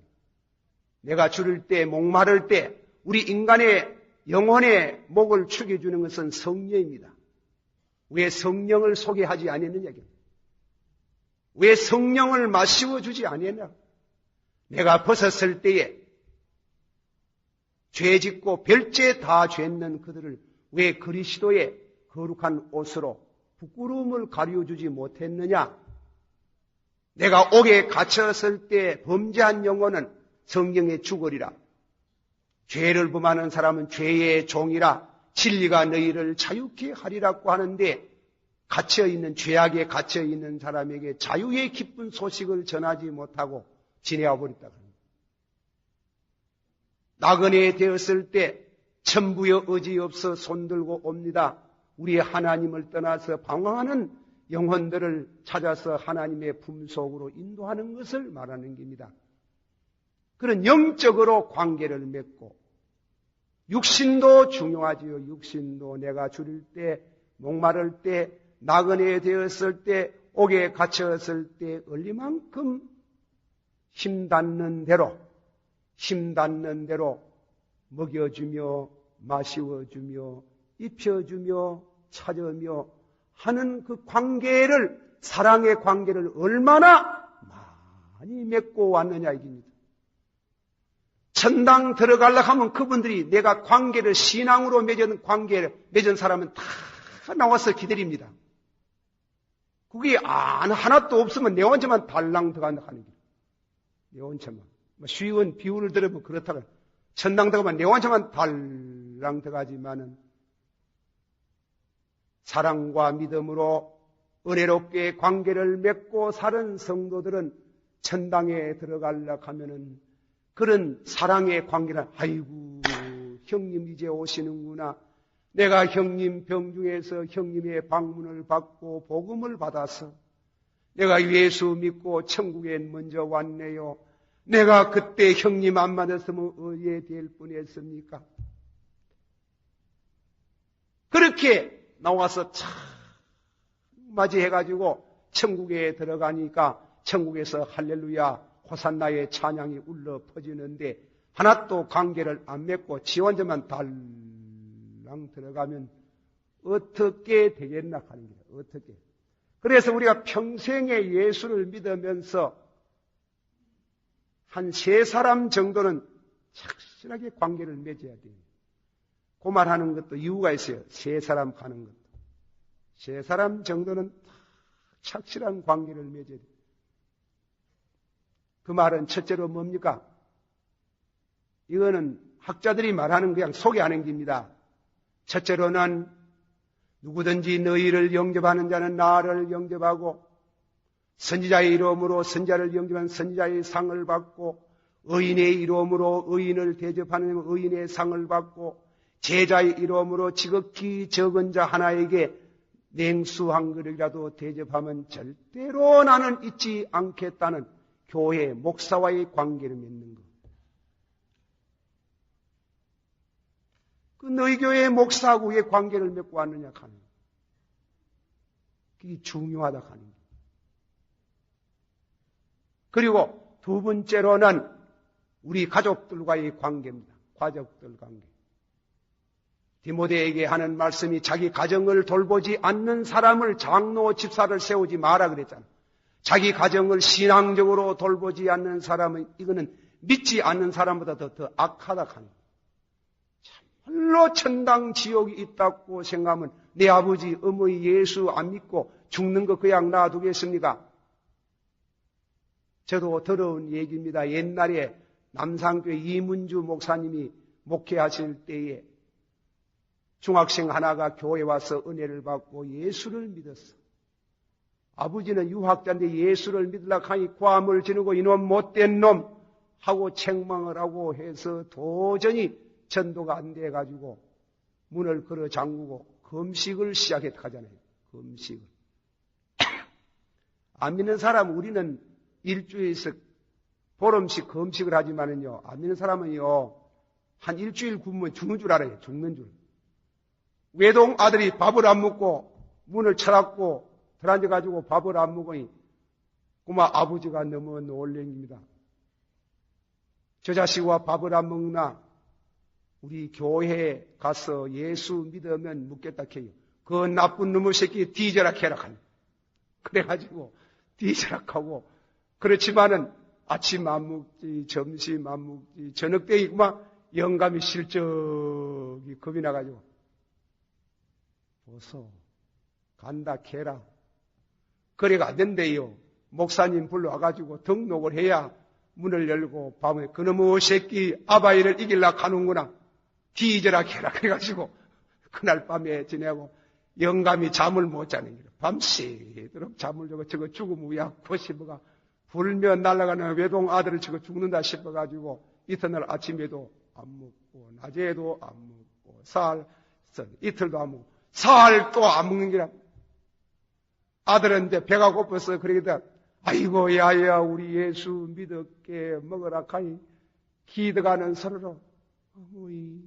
S1: 내가 줄일 때 목마를 때 우리 인간의 영혼의 목을 축여주는 것은 성령입니다. 왜 성령을 소개하지 않았느냐? 왜 성령을 마시워주지 않았냐? 내가 벗었을 때에 죄짓고 별죄 다 죄는 그들을 왜 그리스도의 거룩한 옷으로 부끄러움을 가려주지 못했느냐? 내가 옥에 갇혔을 때 범죄한 영혼은 성경에 죽으리라. 죄를 범하는 사람은 죄의 종이라. 진리가 너희를 자유케 하리라고 하는데 갇혀있는, 죄악에 갇혀있는 사람에게 자유의 기쁜 소식을 전하지 못하고 지내어 버렸다. 나그네 되었을 때 천부여 의지 없어 손들고 옵니다. 우리의 하나님을 떠나서 방황하는 영혼들을 찾아서 하나님의 품속으로 인도하는 것을 말하는 겁니다. 그런 영적으로 관계를 맺고, 육신도 중요하지요. 육신도 내가 줄일 때, 목마를 때, 나그네 되었을 때, 옥에 갇혔을 때 얼리만큼 힘닿는 대로 먹여주며 마시워주며 입혀주며 찾으며 하는 그 관계를, 사랑의 관계를 얼마나 많이 맺고 왔느냐 이깁니다. 천당 들어가려고 하면 그분들이 내가 관계를, 신앙으로 맺은 관계를 맺은 사람은 다 나와서 기다립니다. 그게 하나도 없으면 내 혼자만 달랑 들어간다 하는 거예요. 내 혼자만. 쉬운 비유를 들으면 그렇다고. 천당 들어가면 내 혼자만 달랑 들어가지만은 사랑과 믿음으로 은혜롭게 관계를 맺고 사는 성도들은 천당에 들어가려고 하면은 그런 사랑의 관계를, 아이고, 형님 이제 오시는구나. 내가 형님 병중에서 형님의 방문을 받고 복음을 받아서 내가 예수 믿고 천국에 먼저 왔네요. 내가 그때 형님 안 만났으면 어디에 될 뻔했습니까? 그렇게 나와서 참 맞이해가지고 천국에 들어가니까 천국에서 할렐루야 호산나의 찬양이 울려 퍼지는데 하나도 관계를 안 맺고 지 혼자만 달랑 들어가면 어떻게 되겠나 하는 거예요. 어떻게. 그래서 우리가 평생에 예수를 믿으면서 한 3사람 정도는 착실하게 관계를 맺어야 돼요. 그 말하는 것도 이유가 있어요. 3사람 가는 것도. 3사람 정도는 착실한 관계를 맺어야 돼요. 그 말은 첫째로 뭡니까? 이거는 학자들이 말하는 그냥 소개하는 겁니다. 첫째로는 누구든지 너희를 영접하는 자는 나를 영접하고 선지자의 이름으로 선지자를 영접하는 선지자의 상을 받고 의인의 이름으로 의인을 대접하는 의인의 상을 받고 제자의 이름으로 지극히 적은 자 하나에게 냉수 한 그릇이라도 대접하면 절대로 나는 잊지 않겠다는 교회 목사와의 관계를 맺는 것. 그 너희 교회 목사하고 왜 관계를 맺고 왔느냐 하는 것. 그게 중요하다 하는 것. 그리고 두 번째로는 우리 가족들과의 관계입니다. 가족들 관계. 디모데에게 하는 말씀이 자기 가정을 돌보지 않는 사람을 장로 집사를 세우지 마라 그랬잖아요. 자기 가정을 신앙적으로 돌보지 않는 사람은 이거는 믿지 않는 사람보다 더 악하다 하는 거예요. 참말로 천당 지옥이 있다고 생각하면 내 아버지 어머니 예수 안 믿고 죽는 거 그냥 놔두겠습니까? 저도 더러운 얘기입니다. 옛날에 남산교회 이문주 목사님이 목회하실 때에 중학생 하나가 교회에 와서 은혜를 받고 예수를 믿었어. 아버지는 유학자인데 예수를 믿으려고 하니 고함을 지르고 이놈 못된 놈 하고 책망을 하고 해서 도저히 전도가 안 돼가지고 문을 걸어 잠그고 금식을 시작했다 하잖아요. 금식을. 안 믿는 사람 우리는 일주일에서 보름씩 금식을 하지만은요, 안 믿는 사람은요, 한 일주일 굶으면 죽는 줄 알아요. 죽는 줄. 외동 아들이 밥을 안 먹고 문을 쳐닫고 들어앉아가지고 밥을 안 먹으니 꼬마 아버지가 너무 놀랍니다. 저 자식과 밥을 안 먹나? 우리 교회에 가서 예수 믿으면 묻겠다 해요. 그 나쁜 놈의 새끼 뒤져라 캐라 하니. 그래가지고 뒤져락하고 그렇지만은 아침 안 먹지, 점심 안 먹지, 저녁 때 막 영감이 실적이 겁이 나가지고 보소. 간다 캐라. 그래가 안 된대요. 목사님 불러와가지고 등록을 해야 문을 열고 밤에 그놈의 새끼 아바이를 이길라 가는구나. 뒤져라 캐라. 그래가지고 그날 밤에 지내고 영감이 잠을 못 자는 거예요. 밤새도록 잠을 자고 저거 죽으면 왜약고 싶어가 불면 날아가는 외동 아들을 저거 죽는다 싶어가지고 이튿날 아침에도 안 먹고 낮에도 안 먹고 사흘 이틀도 안 먹고 사흘 또 안 먹는 게라. 아들은 이제 배가 고파서 그러기다. 아이고 야야 우리 예수 믿었게 먹으라 카니 기득하는 서로로 어머이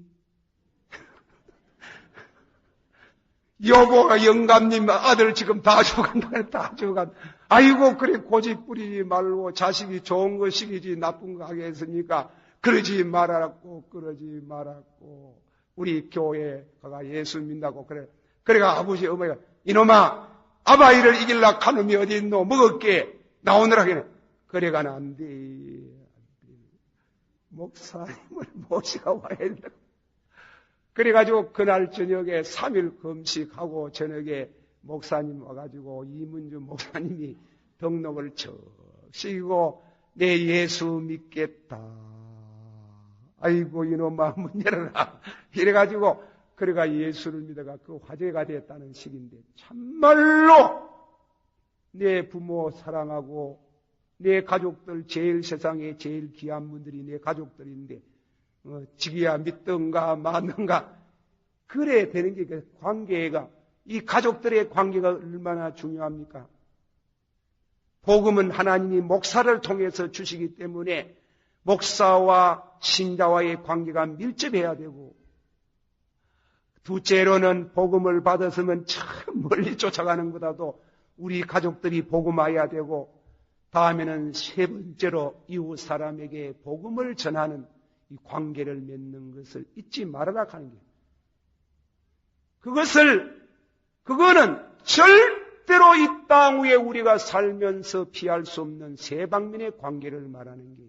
S1: 여보가 영감님 아들 지금 다 죽어간다. 다 죽어간다. 아이고 그래 고집 부리지 말고 자식이 좋은 거 시키지 나쁜 거 하게 했으니까 그러지 말았고 그러지 말았고 우리 교회가 예수 믿는다고 그래. 그래가 아버지 어머니가 이놈아 아바이를 이길라 카놈이 어디 있노 먹을게 나오느라 그래. 그래가는 안 돼. 목사님을 모시고 와야 된다. 그래가지고 그날 저녁에 3일 금식하고 저녁에 목사님 와가지고 이문주 목사님이 등록을 척 시키고 내 예수 믿겠다. 아이고 이놈아 문 열어라. 이래가지고 그래가 예수를 믿어가 그 화제가 됐다는 식인데 참말로 내 부모 사랑하고 내 가족들 제일 세상에 제일 귀한 분들이 내 가족들인데 지기야 믿던가 마는가 그래 되는 게 그 관계가 이 가족들의 관계가 얼마나 중요합니까? 복음은 하나님이 목사를 통해서 주시기 때문에 목사와 신자와의 관계가 밀접해야 되고 둘째로는 복음을 받았으면 참 멀리 쫓아가는 것보다도 우리 가족들이 복음해야 되고 다음에는 세 번째로 이웃 사람에게 복음을 전하는 이 관계를 맺는 것을 잊지 말아라 하는 게 그거는 절대로 이 땅 위에 우리가 살면서 피할 수 없는 세 방면의 관계를 말하는 게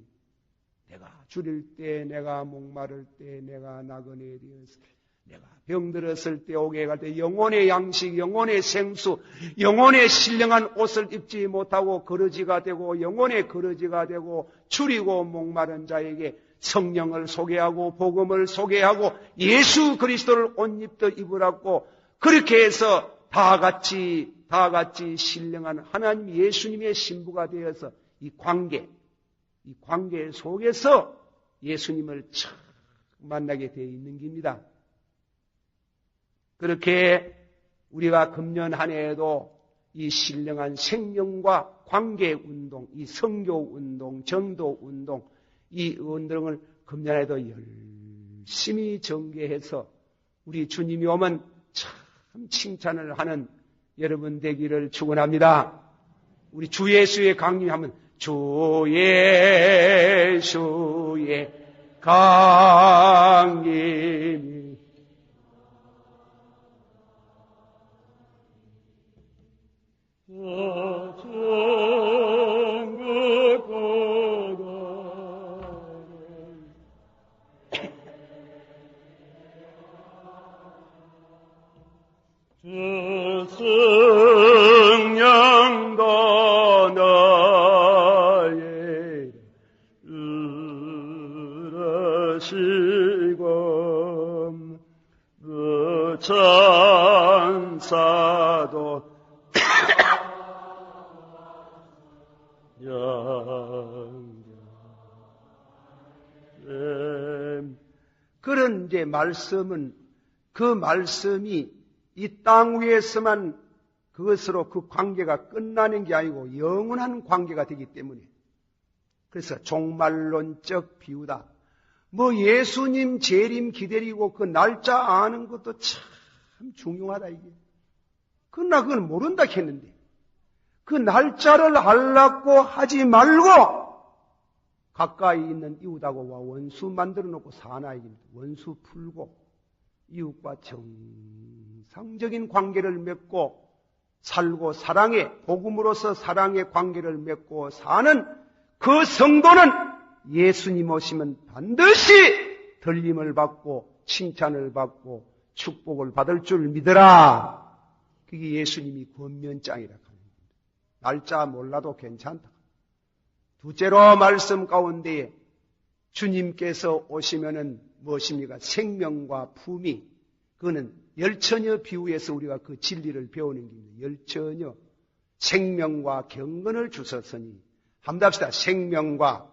S1: 내가 줄일 때, 내가 목마를 때, 내가 나그네 되었을 때, 내가 병들었을 때, 오게 갈 때, 영혼의 양식, 영혼의 생수, 영혼의 신령한 옷을 입지 못하고 거러지가 되고, 영혼의 거러지가 되고, 줄이고 목마른 자에게 성령을 소개하고, 복음을 소개하고, 예수 그리스도를 옷 입듯 입으라고, 그렇게 해서 다 같이 신령한 하나님 예수님의 신부가 되어서 이 관계 속에서 예수님을 참 만나게 되어 있는 겁니다. 그렇게 우리가 금년 한 해에도 이 신령한 생명과 관계 운동, 이 성교 운동, 전도 운동, 이 운동을 금년에도 열심히 전개해서 우리 주님이 오면 참 칭찬을 하는 여러분 되기를 축원합니다. 우리 주 예수의 강림하면 주 예수의 강림이 성령도 나의 으르시고 그 천사도 그런 이제 말씀은 그 말씀이 이 땅 위에서만 그것으로 그 관계가 끝나는 게 아니고 영원한 관계가 되기 때문에 그래서 종말론적 비유다. 뭐 예수님 재림 기다리고 그 날짜 아는 것도 참 중요하다 이게. 그러나 그건 모른다 했는데 그 날짜를 알라고 하지 말고 가까이 있는 이웃하고 원수 만들어 놓고 사나 이깁니다. 원수 풀고 이웃과 정상적인 관계를 맺고 살고 사랑의 복음으로서 사랑의 관계를 맺고 사는 그 성도는 예수님 오시면 반드시 들림을 받고 칭찬을 받고 축복을 받을 줄 믿으라. 그게 예수님이 권면장이라 합니다. 날짜 몰라도 괜찮다. 둘째로 말씀 가운데에 주님께서 오시면은 무엇입니까? 생명과 품위. 그거는 열처녀 비유에서 우리가 그 진리를 배우는 겁니다. 열처녀. 생명과 경건을 주셨으니 한번 합시다. 생명과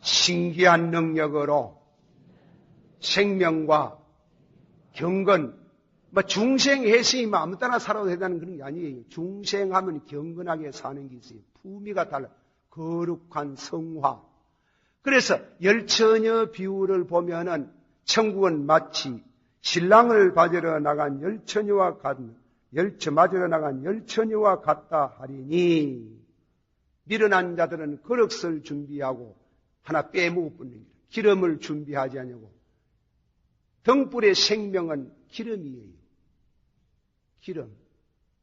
S1: 신기한 능력으로 생명과 경건. 중생해시면 아무 때나 살아도 된다는 그런 게 아니에요. 중생하면 경건하게 사는 게 있어요. 품위가 달라. 거룩한 성화. 그래서 열처녀 비유를 보면은 천국은 마치 신랑을 맞으러 나간 맞으러 나간 열처녀와 같다 하리니 미련한 자들은 그릇을 준비하고 하나 빼먹을 뿐입니다. 기름을 준비하지 않냐고. 등불의 생명은 기름이에요. 기름.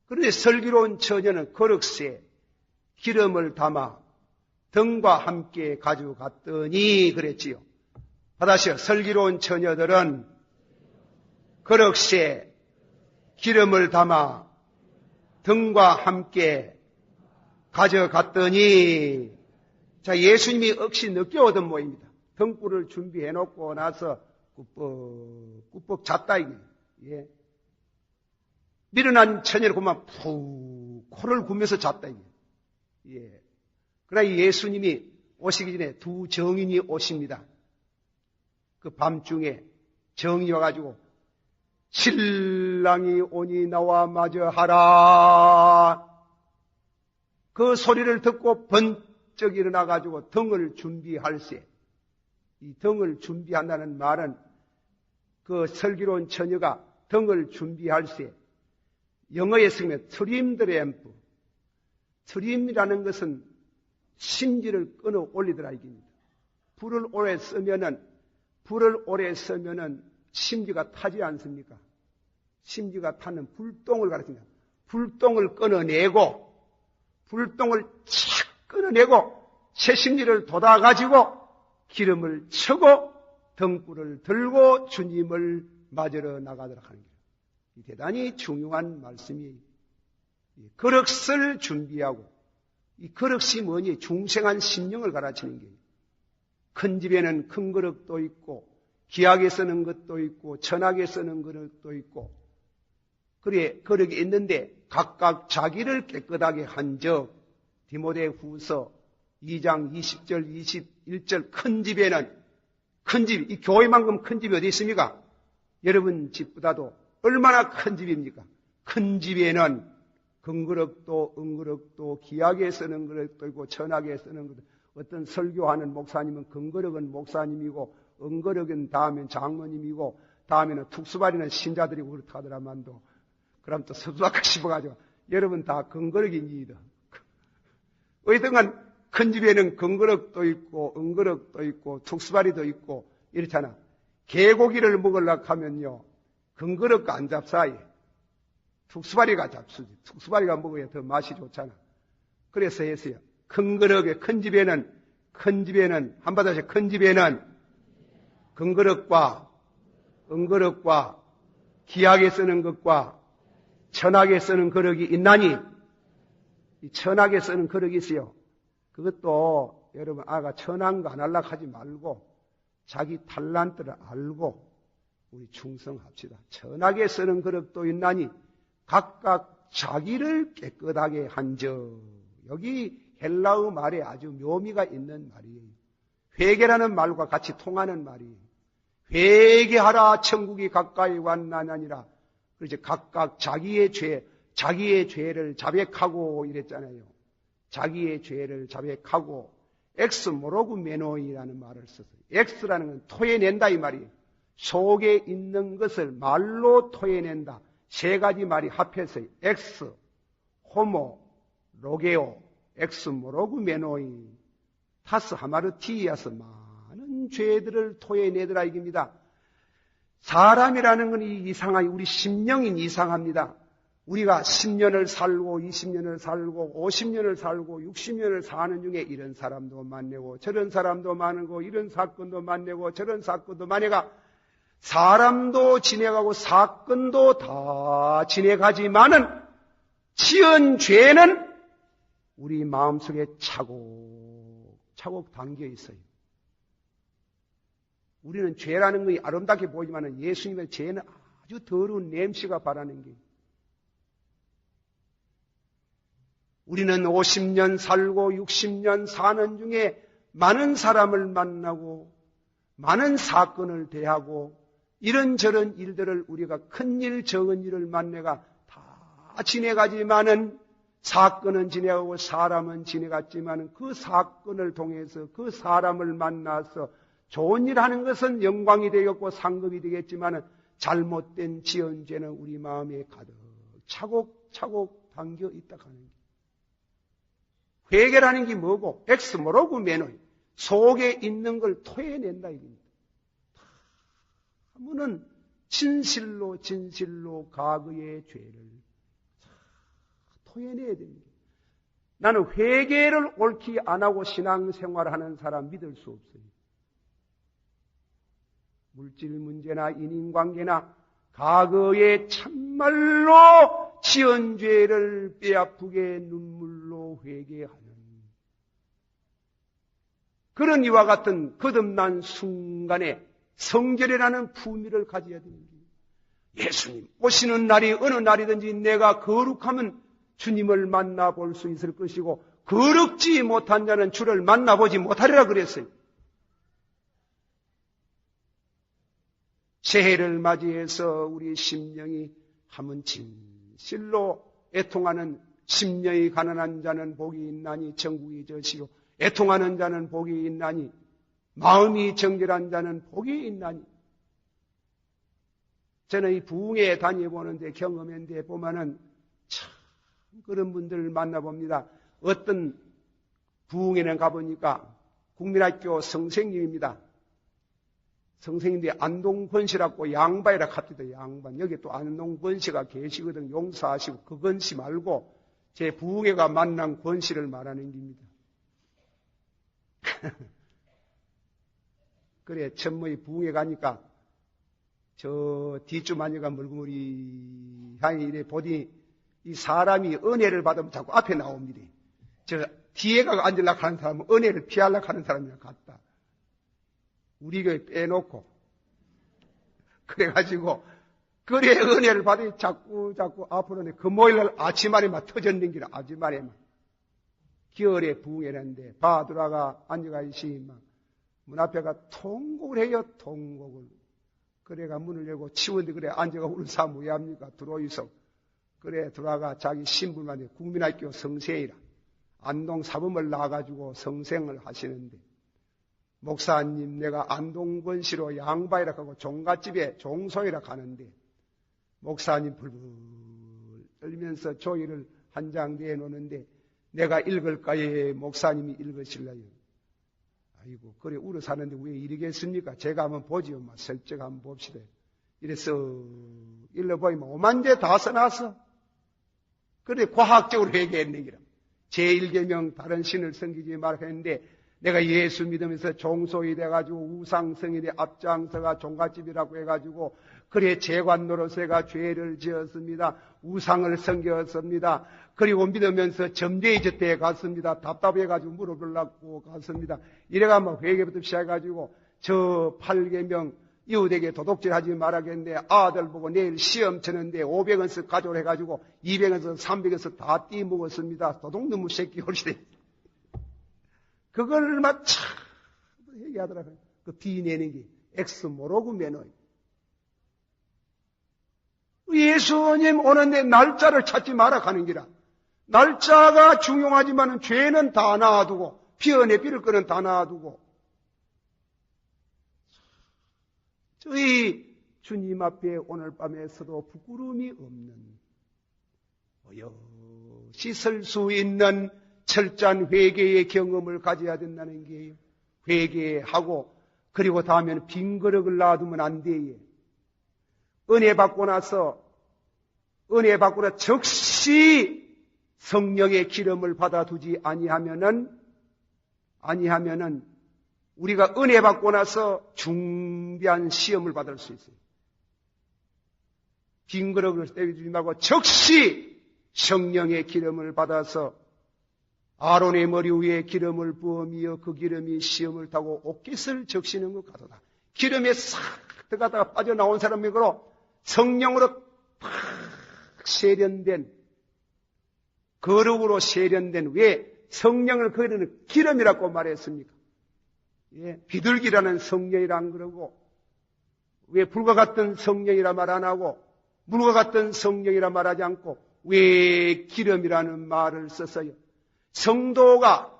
S1: 그런데 슬기로운 처녀는 그릇에 기름을 담아 등과 함께 가져갔더니 그랬지요. 다시요. 슬기로운 처녀들은 그릇에 기름을 담아 등과 함께 가져갔더니 자, 예수님이 억시 늦게 오던 모입니다. 등불을 준비해 놓고 나서 꾸벅 잤다 이게. 예. 미련한 처녀를 보면 푹 코를 굴면서 잤다 이게. 예. 그러나 예수님이 오시기 전에 두 정인이 오십니다. 그 밤중에 정인이 와가지고 신랑이 오니 나와 마저 하라. 그 소리를 듣고 번쩍 일어나가지고 등을 준비할세. 이 등을 준비한다는 말은 그 슬기로운 처녀가 등을 준비할세. 영어에 쓰면 트림드램프. 트림이라는 것은 심지를 끊어 올리더라 이깁니다. 불을 오래 쓰면은 심지가 타지 않습니까? 심지가 타는 불똥을 가르칩니다. 불똥을 끊어내고 새 심지를 돋아가지고 기름을 쳐고 등불을 들고 주님을 맞으러 나가도록 하는 거예요. 대단히 중요한 말씀이에요. 그릇을 준비하고 이 그릇이 뭐니? 중생한 심령을 가르치는 거예요. 큰 집에는 큰 그릇도 있고 귀하게 쓰는 것도 있고 천하게 쓰는 그릇도 있고 그래 그릇이 있는데 각각 자기를 깨끗하게 한즉 디모데후서 2장 20절 21절 큰 집에는 큰 집, 이 교회만큼 큰 집이 어디 있습니까? 여러분 집보다도 얼마나 큰 집입니까? 큰 집에는 금그릇도 은그릇도 귀하게 쓰는 그릇도 있고 천하게 쓰는 그릇. 어떤 설교하는 목사님은 금그릇은 목사님이고 은그릇은 다음엔 장모님이고 다음에는 툭수발이는 신자들이고 그렇다 하더라만도 그럼 또 섭섭할까 싶어가지고 여러분 다 금그릇입니다. 어디든간 큰 집에는 금그릇도 있고 은그릇도 있고 툭수발이도 있고 이렇잖아. 개고기를 먹으려고 하면요 금그릇과 안 잡사이 툭수발이가 잡수지. 툭수발이가 먹어야 더 맛이 좋잖아. 그래서 했어요. 큰 그릇에 큰 집에는 한바다시 큰 집에는 금그릇과 은그릇과 귀하게 쓰는 것과 천하게 쓰는 그릇이 있나니 이 천하게 쓰는 그릇이 있어요. 그것도 여러분 아가 천한 거 안 하려고 하지 말고 자기 탈란트를 알고 우리 충성합시다. 천하게 쓰는 그릇도 있나니 각각 자기를 깨끗하게 한즉 여기 헬라어 말에 아주 묘미가 있는 말이에요. 회개라는 말과 같이 통하는 말이에요. 회개하라 천국이 가까이 왔나니라. 그래서 각각 자기의 죄를 자백하고 이랬잖아요. 자기의 죄를 자백하고 엑스 모로구 메노이라는 말을 썼어요. 엑스라는 건 토해낸다 이 말이에요. 속에 있는 것을 말로 토해낸다. 세 가지 말이 합해서 엑스, 호모, 로게오, 엑스 모로구 메노이, 타스 하마르티이아서 많은 죄들을 토해내더라 이깁니다. 사람이라는 건 이상하니 우리 심령이 이상합니다. 우리가 10년을 살고 20년을 살고 50년을 살고 60년을 사는 중에 이런 사람도 만나고 저런 사람도 많고 이런 사건도 만나고 저런 사건도 만나가 사람도 지내가고 사건도 다 지내가지만은 지은 죄는 우리 마음속에 차곡차곡 담겨 있어요. 우리는 죄라는 것이 아름답게 보이지만 예수님의 죄는 아주 더러운 냄새가 바라는 게. 우리는 50년 살고 60년 사는 중에 많은 사람을 만나고 많은 사건을 대하고 이런저런 일들을 우리가 큰일 적은 일을 만나가 다 지내가지만은 사건은 지내가고 사람은 지내갔지만은 그 사건을 통해서 그 사람을 만나서 좋은 일 하는 것은 영광이 되겠고 상급이 되겠지만은 잘못된 지은 죄는 우리 마음에 가득 차곡차곡 담겨 있다 하는 게. 회개라는 게 뭐고? 엑스 모로고 메노이. 속에 있는 걸 토해낸다 이겁니다. 하면은 진실로 과거의 죄를 토해내야 됩니다. 나는 회개를 옳게 안 하고 신앙생활을 하는 사람 믿을 수 없어요. 물질 문제나 인인관계나 과거에 참말로 지은 죄를 뼈아프게 눈물로 회개하는 그런 이와 같은 거듭난 순간에 성결이라는 품위를 가져야 됩니다. 예수님 오시는 날이 어느 날이든지 내가 거룩하면 주님을 만나볼 수 있을 것이고 거룩지 못한 자는 주를 만나보지 못하리라 그랬어요. 새해를 맞이해서 우리 심령이 하면 진실로 애통하는 심령이 가난한 자는 복이 있나니 천국이 젖이요 애통하는 자는 복이 있나니 마음이 정결한 자는 복이 있나니. 저는 이 부흥회 다녀보는데 경험했는데 보면은 참 그런 분들을 만나봅니다. 어떤 부흥회는 가보니까 국민학교 선생님입니다. 선생님들이 안동권 씨라고 양반이라 합니다. 양반. 여기 또 안동권 씨가 계시거든. 용서하시고 그 권 씨 말고 제 부흥회가 만난 권 씨를 말하는 겁니다. 그래 천모의 부흥회 가니까 저 뒷주머니가 물구머리 향이 이래 보니 이 사람이 은혜를 받으면 자꾸 앞에 나옵니다. 저 뒤에 가서 앉으려고 하는 사람은 은혜를 피하려고 하는 사람이랑 같다. 우리 교회 빼놓고 그래가지고 그래 은혜를 받으니 자꾸 앞으로는 금요일날 아침마에만 터졌는 기라 아침마에만 겨울에 부흥회는데 바들아가 앉아가 있으면 문 앞에가 통곡을 해요. 통곡을. 그래가 문을 열고 치웠는데 그래 앉아가 우는 사람 왜 합니까? 들어오이소. 그래 들어가 자기 신분만 국민학교 성생이라 안동 사범을 나가지고 성생을 하시는데 목사님 내가 안동권시로 양바이라 하고 종갓집에 종소이라 가는데 목사님 불불 떨면서 조의를 한 장 내놓는데 내가 읽을까에 목사님이 읽으실래요. 아이고 그래 울어 사는데 왜 이러겠습니까? 제가 한번 보지요. 슬쩍 한번 봅시다. 이래서 일러보이면 5만 대 다 써놨어. 그래 과학적으로 회개했네 기라. 제1계명 다른 신을 섬기지 말라 했는데 내가 예수 믿으면서 종소이 돼가지고 우상성이 돼 앞장서가 종갓집이라고 해가지고 그래 재관 노릇에가 죄를 지었습니다. 우상을 섬겼습니다. 그리고 믿으면서 점대이저때에 갔습니다. 답답해가지고 물어보려고 갔습니다. 이래가면 회개부터 시작해가지고 저 8계명 이웃에게 도둑질하지 말아야겠는데 아들 보고 내일 시험 치는데 500원씩 가져오라 해가지고 200원씩 300원씩 다 띠먹었습니다. 도둑놈의 새끼 홀시대. 그걸 막 참 얘기하더라고요. 그 비내는 게 엑스 모로고 메노이. 예수님 오는데 날짜를 찾지 마라 하는 기라. 날짜가 중요하지만 죄는 다 놔두고 피어내 빌을 거는 다 놔두고 저희 주님 앞에 오늘 밤에서도 부끄러움이 없는 씻을 수 있는 철저한 회개의 경험을 가져야 된다는 게 회개하고 그리고 다음에는 빈 그릇을 놔두면 안 돼요. 은혜 받고 나서 즉시 성령의 기름을 받아두지 아니하면은 우리가 은혜 받고 나서 중대한 시험을 받을 수 있어요. 빈 그릇을 때리지 말고 즉시 성령의 기름을 받아서 아론의 머리 위에 기름을 부으며 그 기름이 시험을 타고 옷깃을 적시는 것 같도다. 기름에 싹 들어가다가 빠져나온 사람이고 성령으로 팍 세련된, 거룩으로 세련된, 왜 성령을 거기는 기름이라고 말했습니까? 예, 비둘기라는 성령이란 그러고, 왜 불과 같은 성령이라 말 안 하고 물과 같은 성령이라 말하지 않고 왜 기름이라는 말을 썼어요? 성도가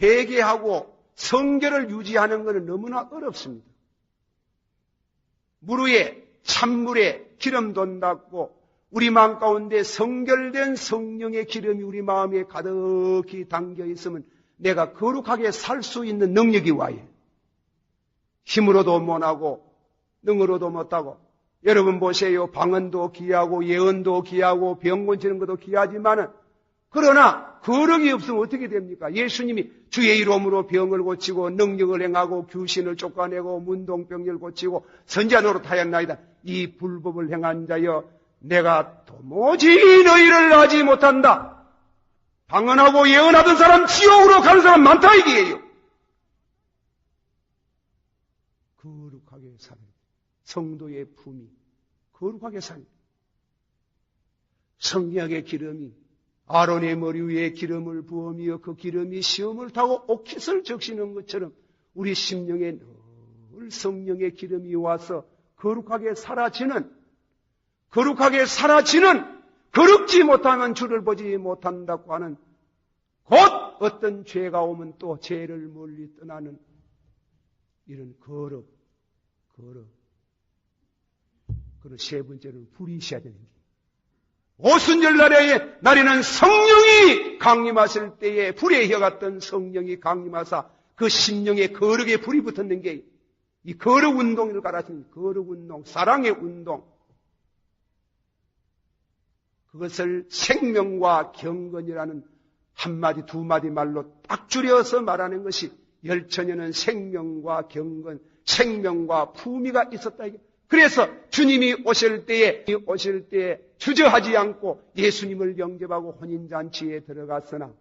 S1: 회개하고 성결을 유지하는 것은 너무나 어렵습니다. 물 위에 찬물에 기름 돋았고 우리 마음 가운데 성결된 성령의 기름이 우리 마음에 가득히 담겨 있으면 내가 거룩하게 살 수 있는 능력이 와요. 힘으로도 못하고 능으로도 못하고. 여러분 보세요. 방언도 귀하고 예언도 귀하고 병 고치는 것도 귀하지만은 그러나 거룩이 없으면 어떻게 됩니까? 예수님이 주의 이름으로 병을 고치고 능력을 행하고 귀신을 쫓아내고 문둥병을 고치고 선지자 노릇하였나이다. 이 불법을 행한 자여 내가 도무지 너희를 하지 못한다. 방언하고 예언하던 사람 지옥으로 가는 사람 많다 이게요. 거룩하게 사는 성도의 품이 거룩하게 사는 성령의 기름이 아론의 머리 위에 기름을 부으며 그 기름이 시험을 타고 옷깃을 적시는 것처럼 우리 심령에 늘 성령의 기름이 와서 거룩하게 사라지는 거룩지 못하면 주를 보지 못한다고 하는 곧 어떤 죄가 오면 또 죄를 멀리 떠나는 이런 거룩. 그리고 세 번째로는 불이 있어야 되는 게 오순절 날에는 성령이 강림하실 때에 불에 혀갔던 성령이 강림하사 그 심령에 거룩의 불이 붙었는 게 이 거룩 운동을 가르치는 거룩 운동, 사랑의 운동. 그것을 생명과 경건이라는 한마디 두마디 말로 딱 줄여서 말하는 것이 열처녀는 생명과 경건, 생명과 품위가 있었다. 그래서 주님이 오실 때에 주저하지 않고 예수님을 영접하고 혼인잔치에 들어갔으나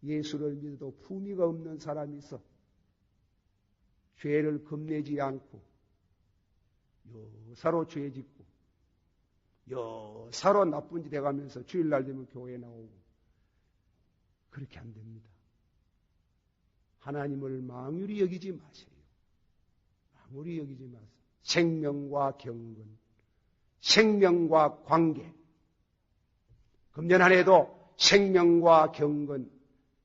S1: 예수를 믿어도 품위가 없는 사람이 있어. 죄를 겁내지 않고 여사로 죄 짓고 여사로 나쁜 짓 해가면서 주일날 되면 교회에 나오고 그렇게 안 됩니다. 하나님을 망유리 여기지 마세요. 망유리 여기지 마세요. 생명과 경건, 생명과 관계. 금년 한 해도 생명과 경건,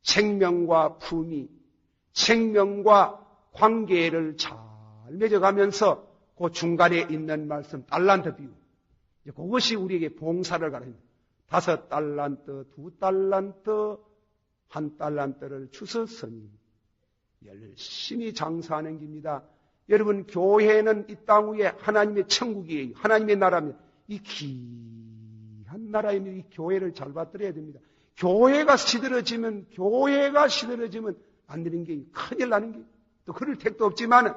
S1: 생명과 품위, 생명과 관계를 잘 맺어가면서 그 중간에 있는 말씀, 달란트 비유. 그것이 우리에게 봉사를 가르칩니다. 5달란트, 2달란트, 1달란트를 주셨으니 열심히 장사하는 길입니다. 여러분, 교회는 이 땅 위에 하나님의 천국이에요. 하나님의 나라입니다. 이 귀한 나라입니다. 이 교회를 잘 받들어야 됩니다. 교회가 시들어지면 안 되는 게 큰일 나는 게 또 그럴 택도 없지만은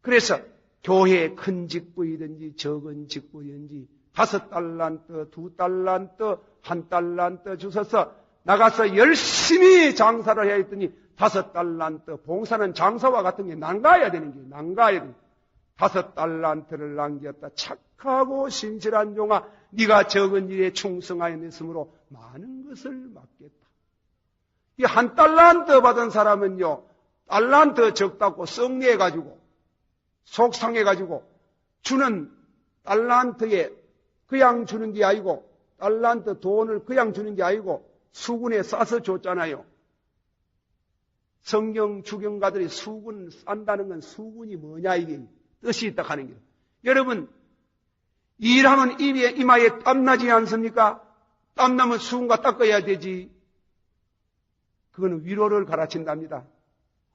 S1: 그래서 교회에 큰 직분이든지 적은 직분이든지 5달란트, 2달란트, 1달란트 주셔서 나가서 열심히 장사를 해야 했더니 5달란트, 봉사는 장사와 같은 게 난가해야 되는 게 난가해야 되는 게 5달란트를 남겼다. 착하고 신실한 종아, 네가 적은 일에 충성하였으므로 많은 것을 맡겠다. 이 1달란트 받은 사람은요, 달란트 적다고 썩내가지고 속상해가지고 주는 달란트에 그냥 주는 게 아니고 달란트 돈을 그냥 주는 게 아니고 수군에 싸서 줬잖아요. 성경 주경가들이 수군 싼다는 건 수군이 뭐냐 이게 뜻이 있다 하는 거예요. 여러분, 일하면 이마에 땀나지 않습니까? 땀나면 수군과 닦아야 되지. 그거는 위로를 가르친답니다.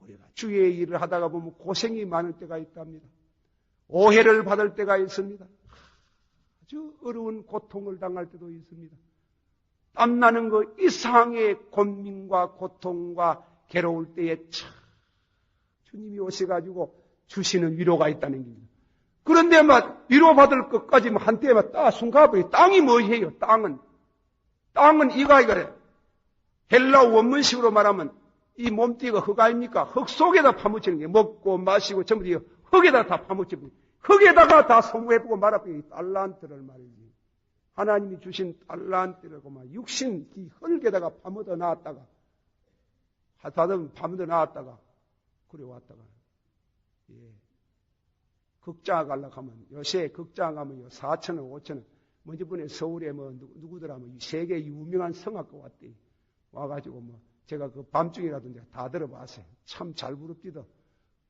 S1: 우리가 주의 일을 하다가 보면 고생이 많을 때가 있답니다. 오해를 받을 때가 있습니다. 아주 어려운 고통을 당할 때도 있습니다. 땀나는 거 이상의 고민과 고통과 괴로울 때에 참 주님이 오셔가지고 주시는 위로가 있다는 겁니다. 그런데 막 위로받을 것까지 한때 막 숨가버려. 땅이 뭐예요? 땅은 이거래. 헬라 원문식으로 말하면 이 몸띠가 흙 아닙니까? 흙 속에다 파묻히는 게 먹고 마시고 전부 흙에다 다 파묻히고 흙에다가 다 소모해보고 말아보니 달란트를 말이지. 하나님이 주신 달란트라고 막 육신 이 흙에다가 파묻어 놨다가 하다듬 파묻어 놨다가 그래 왔다가 예. 극장 가려고 하면 요새 극장 가면 4,000원 5,000원 먼저 번에 서울에 뭐 누구더라 뭐 세계 유명한 성악가 왔대. 와가지고 뭐 제가 그 밤중이라든지 다 들어봤어요. 참 잘 부릅디다.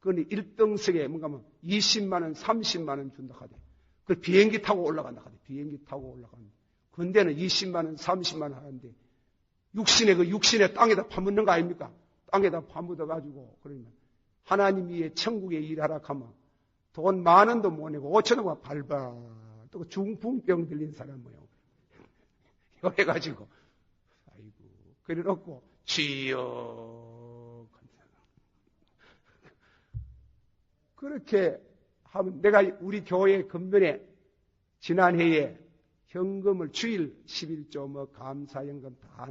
S1: 그건 1등석에 뭔가 뭐 20만 원, 30만 원 준다 하대. 그 비행기 타고 올라간다 하대. 비행기 타고 올라간다. 근데는 20만 원, 30만 원 하는데 육신에 땅에다 파묻는 거 아닙니까? 땅에다 파묻어 가지고 그러면 하나님이 천국에 일하라 하면 돈 10,000원도 못 내고 5,000원만 밟아. 또 중풍병 들린 사람 뭐야. 이거 해가지고 아이고 그래놓고 주여 그렇게 하면 내가 우리 교회 근면에 지난해에 현금을 주일 11조 뭐 감사연금 다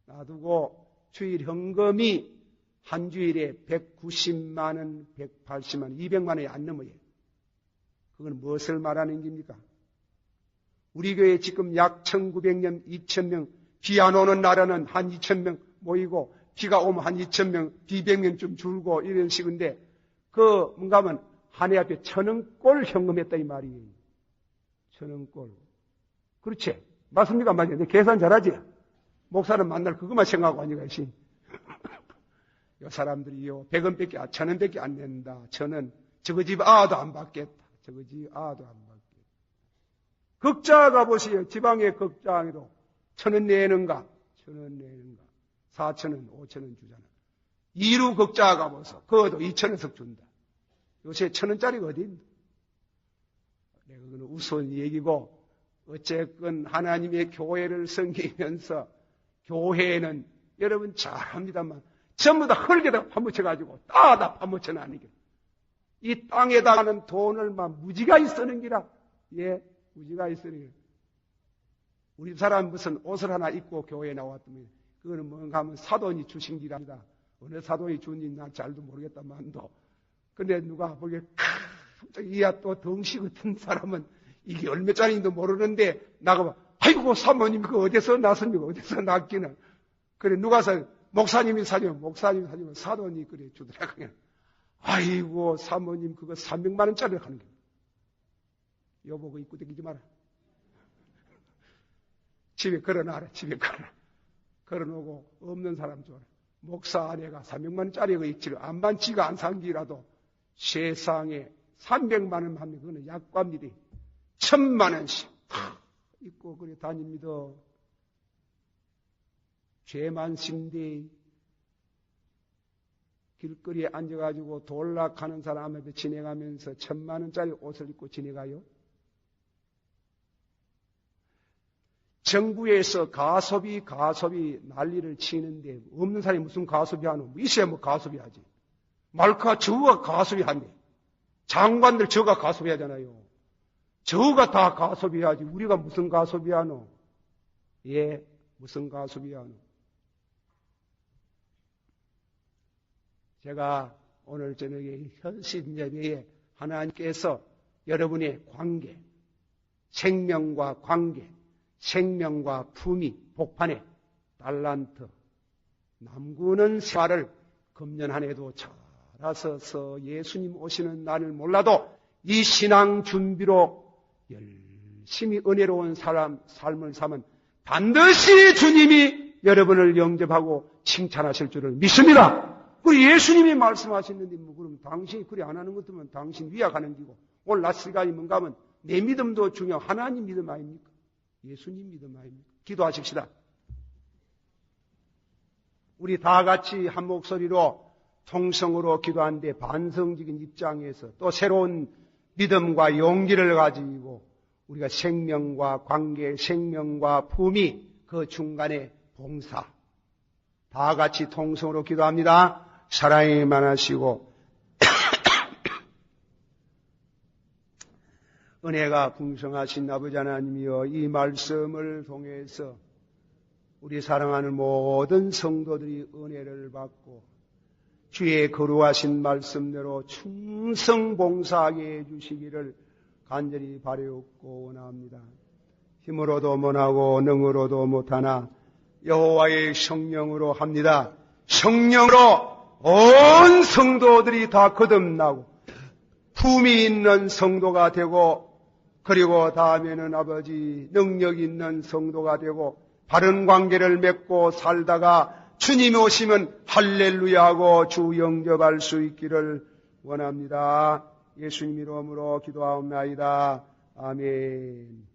S1: 놔두고 주일 현금이 한 주일에 190만 원, 180만 원, 200만 원이 안 넘어요. 그건 무엇을 말하는 겁니까? 우리 교회 지금 약 1,900명, 2,000명, 비 안 오는 날에는 한 2,000명 모이고 비가 오면 한 2,000명, 200명 좀 줄고 이런 식인데 뭔가 하면 한 해 앞에 1,000원꼴 현금했다 이 말이에요. 1,000원꼴. 그렇지? 맞습니까? 맞아요. 계산 잘하지? 목사는 만날 그것만 생각하고 하니까 이 사람들이요 100원밖에 1,000원밖에 안 낸다. 1,000원. 저거 집 아도 안 받겠다. 저거 집 아도 안 받겠다. 극자 가보세요. 지방의 극장에도 1,000원 내는가? 1,000원 내는가? 4,000원, 5,000원 주잖아. 2루 극자 가보소. 그것도 2,000원씩 준다. 요새 1,000원짜리가 어디 있나? 내가 그건 우스운 얘기고 어쨌건 하나님의 교회를 섬기면서 교회는 여러분 잘합니다만 전부 다 흙에다가 파묻혀가지고 따다 파묻혀놔는 게. 이 땅에다가는 돈을 막 무지가이 쓰는 기라. 예, 무지가이 쓰는 게. 우리 사람 무슨 옷을 하나 입고 교회에 나왔더니 그거는 뭔가 하면 사돈이 주신 기랍니다. 어느 사돈이 준지 난 잘도 모르겠다만도. 근데 누가 보기에 이야 또 덩시 같은 사람은 이게 얼마짜리인지도 모르는데 나가봐. 아이고 사모님 그거 어디서 났습니까? 어디서 났기는. 그래 누가서 목사님이 사주면 사돈이 그래 주더라 그냥. 아이고 사모님 그거 300만 원짜리 하는 거야. 여보 그거 입고 다니지 마라. 집에 걸어놔라. 집에 걸어놓고 없는 사람 줘라. 목사 아내가 300만 원짜리 그 입지를 안만 지가 안 산기라도 세상에 300만 원 하면 그거는 약과입니다. 1,000만 원씩 입고 그래 다닙니다. 죄만 심대 길거리에 앉아가지고 돌락하는 사람 앞에 지내가면서 1,000만 원짜리 옷을 입고 지내가요? 정부에서 가소비 난리를 치는데 없는 사람이 무슨 가소비 하노? 있어야 뭐 가소비 하지. 말카 저가 가소비 한대. 장관들 저가 가소비 하잖아요. 저가 다 가소비 하지. 우리가 무슨 가소비 하노? 예, 무슨 가소비 하노? 제가 오늘 저녁에 현신 예배에 하나님께서 여러분의 관계, 생명과 관계, 생명과 품위, 복판에 달란트, 남구는 생활을 금년 한 해도 잘하셔서 예수님 오시는 날을 몰라도 이 신앙 준비로 열심히 은혜로운 삶을 사면 반드시 주님이 여러분을 영접하고 칭찬하실 줄을 믿습니다. 그 예수님이 말씀하셨는데 뭐 그럼 당신이 그리 안 하는 것들은 당신 위약하는 기고 오늘 낮 시간이 뭔가 하면 내 믿음도 중요하고 하나님 믿음 아닙니까? 예수님 믿음 아닙니까? 기도하십시다. 우리 다 같이 한 목소리로 통성으로 기도하는데 반성적인 입장에서 또 새로운 믿음과 용기를 가지고 우리가 생명과 관계, 생명과 품위 그 중간에 봉사 다 같이 통성으로 기도합니다. 사랑이 많으시고 은혜가 풍성하신 아버지 하나님이여, 이 말씀을 통해서 우리 사랑하는 모든 성도들이 은혜를 받고 주의 거룩하신 말씀대로 충성 봉사하게 해주시기를 간절히 바라옵고 원합니다. 힘으로도 못하고 능으로도 못하나 여호와의 성령으로 합니다. 성령으로 온 성도들이 다 거듭나고 품이 있는 성도가 되고, 그리고 다음에는 아버지 능력 있는 성도가 되고 바른 관계를 맺고 살다가 주님이 오시면 할렐루야 하고 주 영접할 수 있기를 원합니다. 예수님 이름으로 기도하옵나이다. 아멘.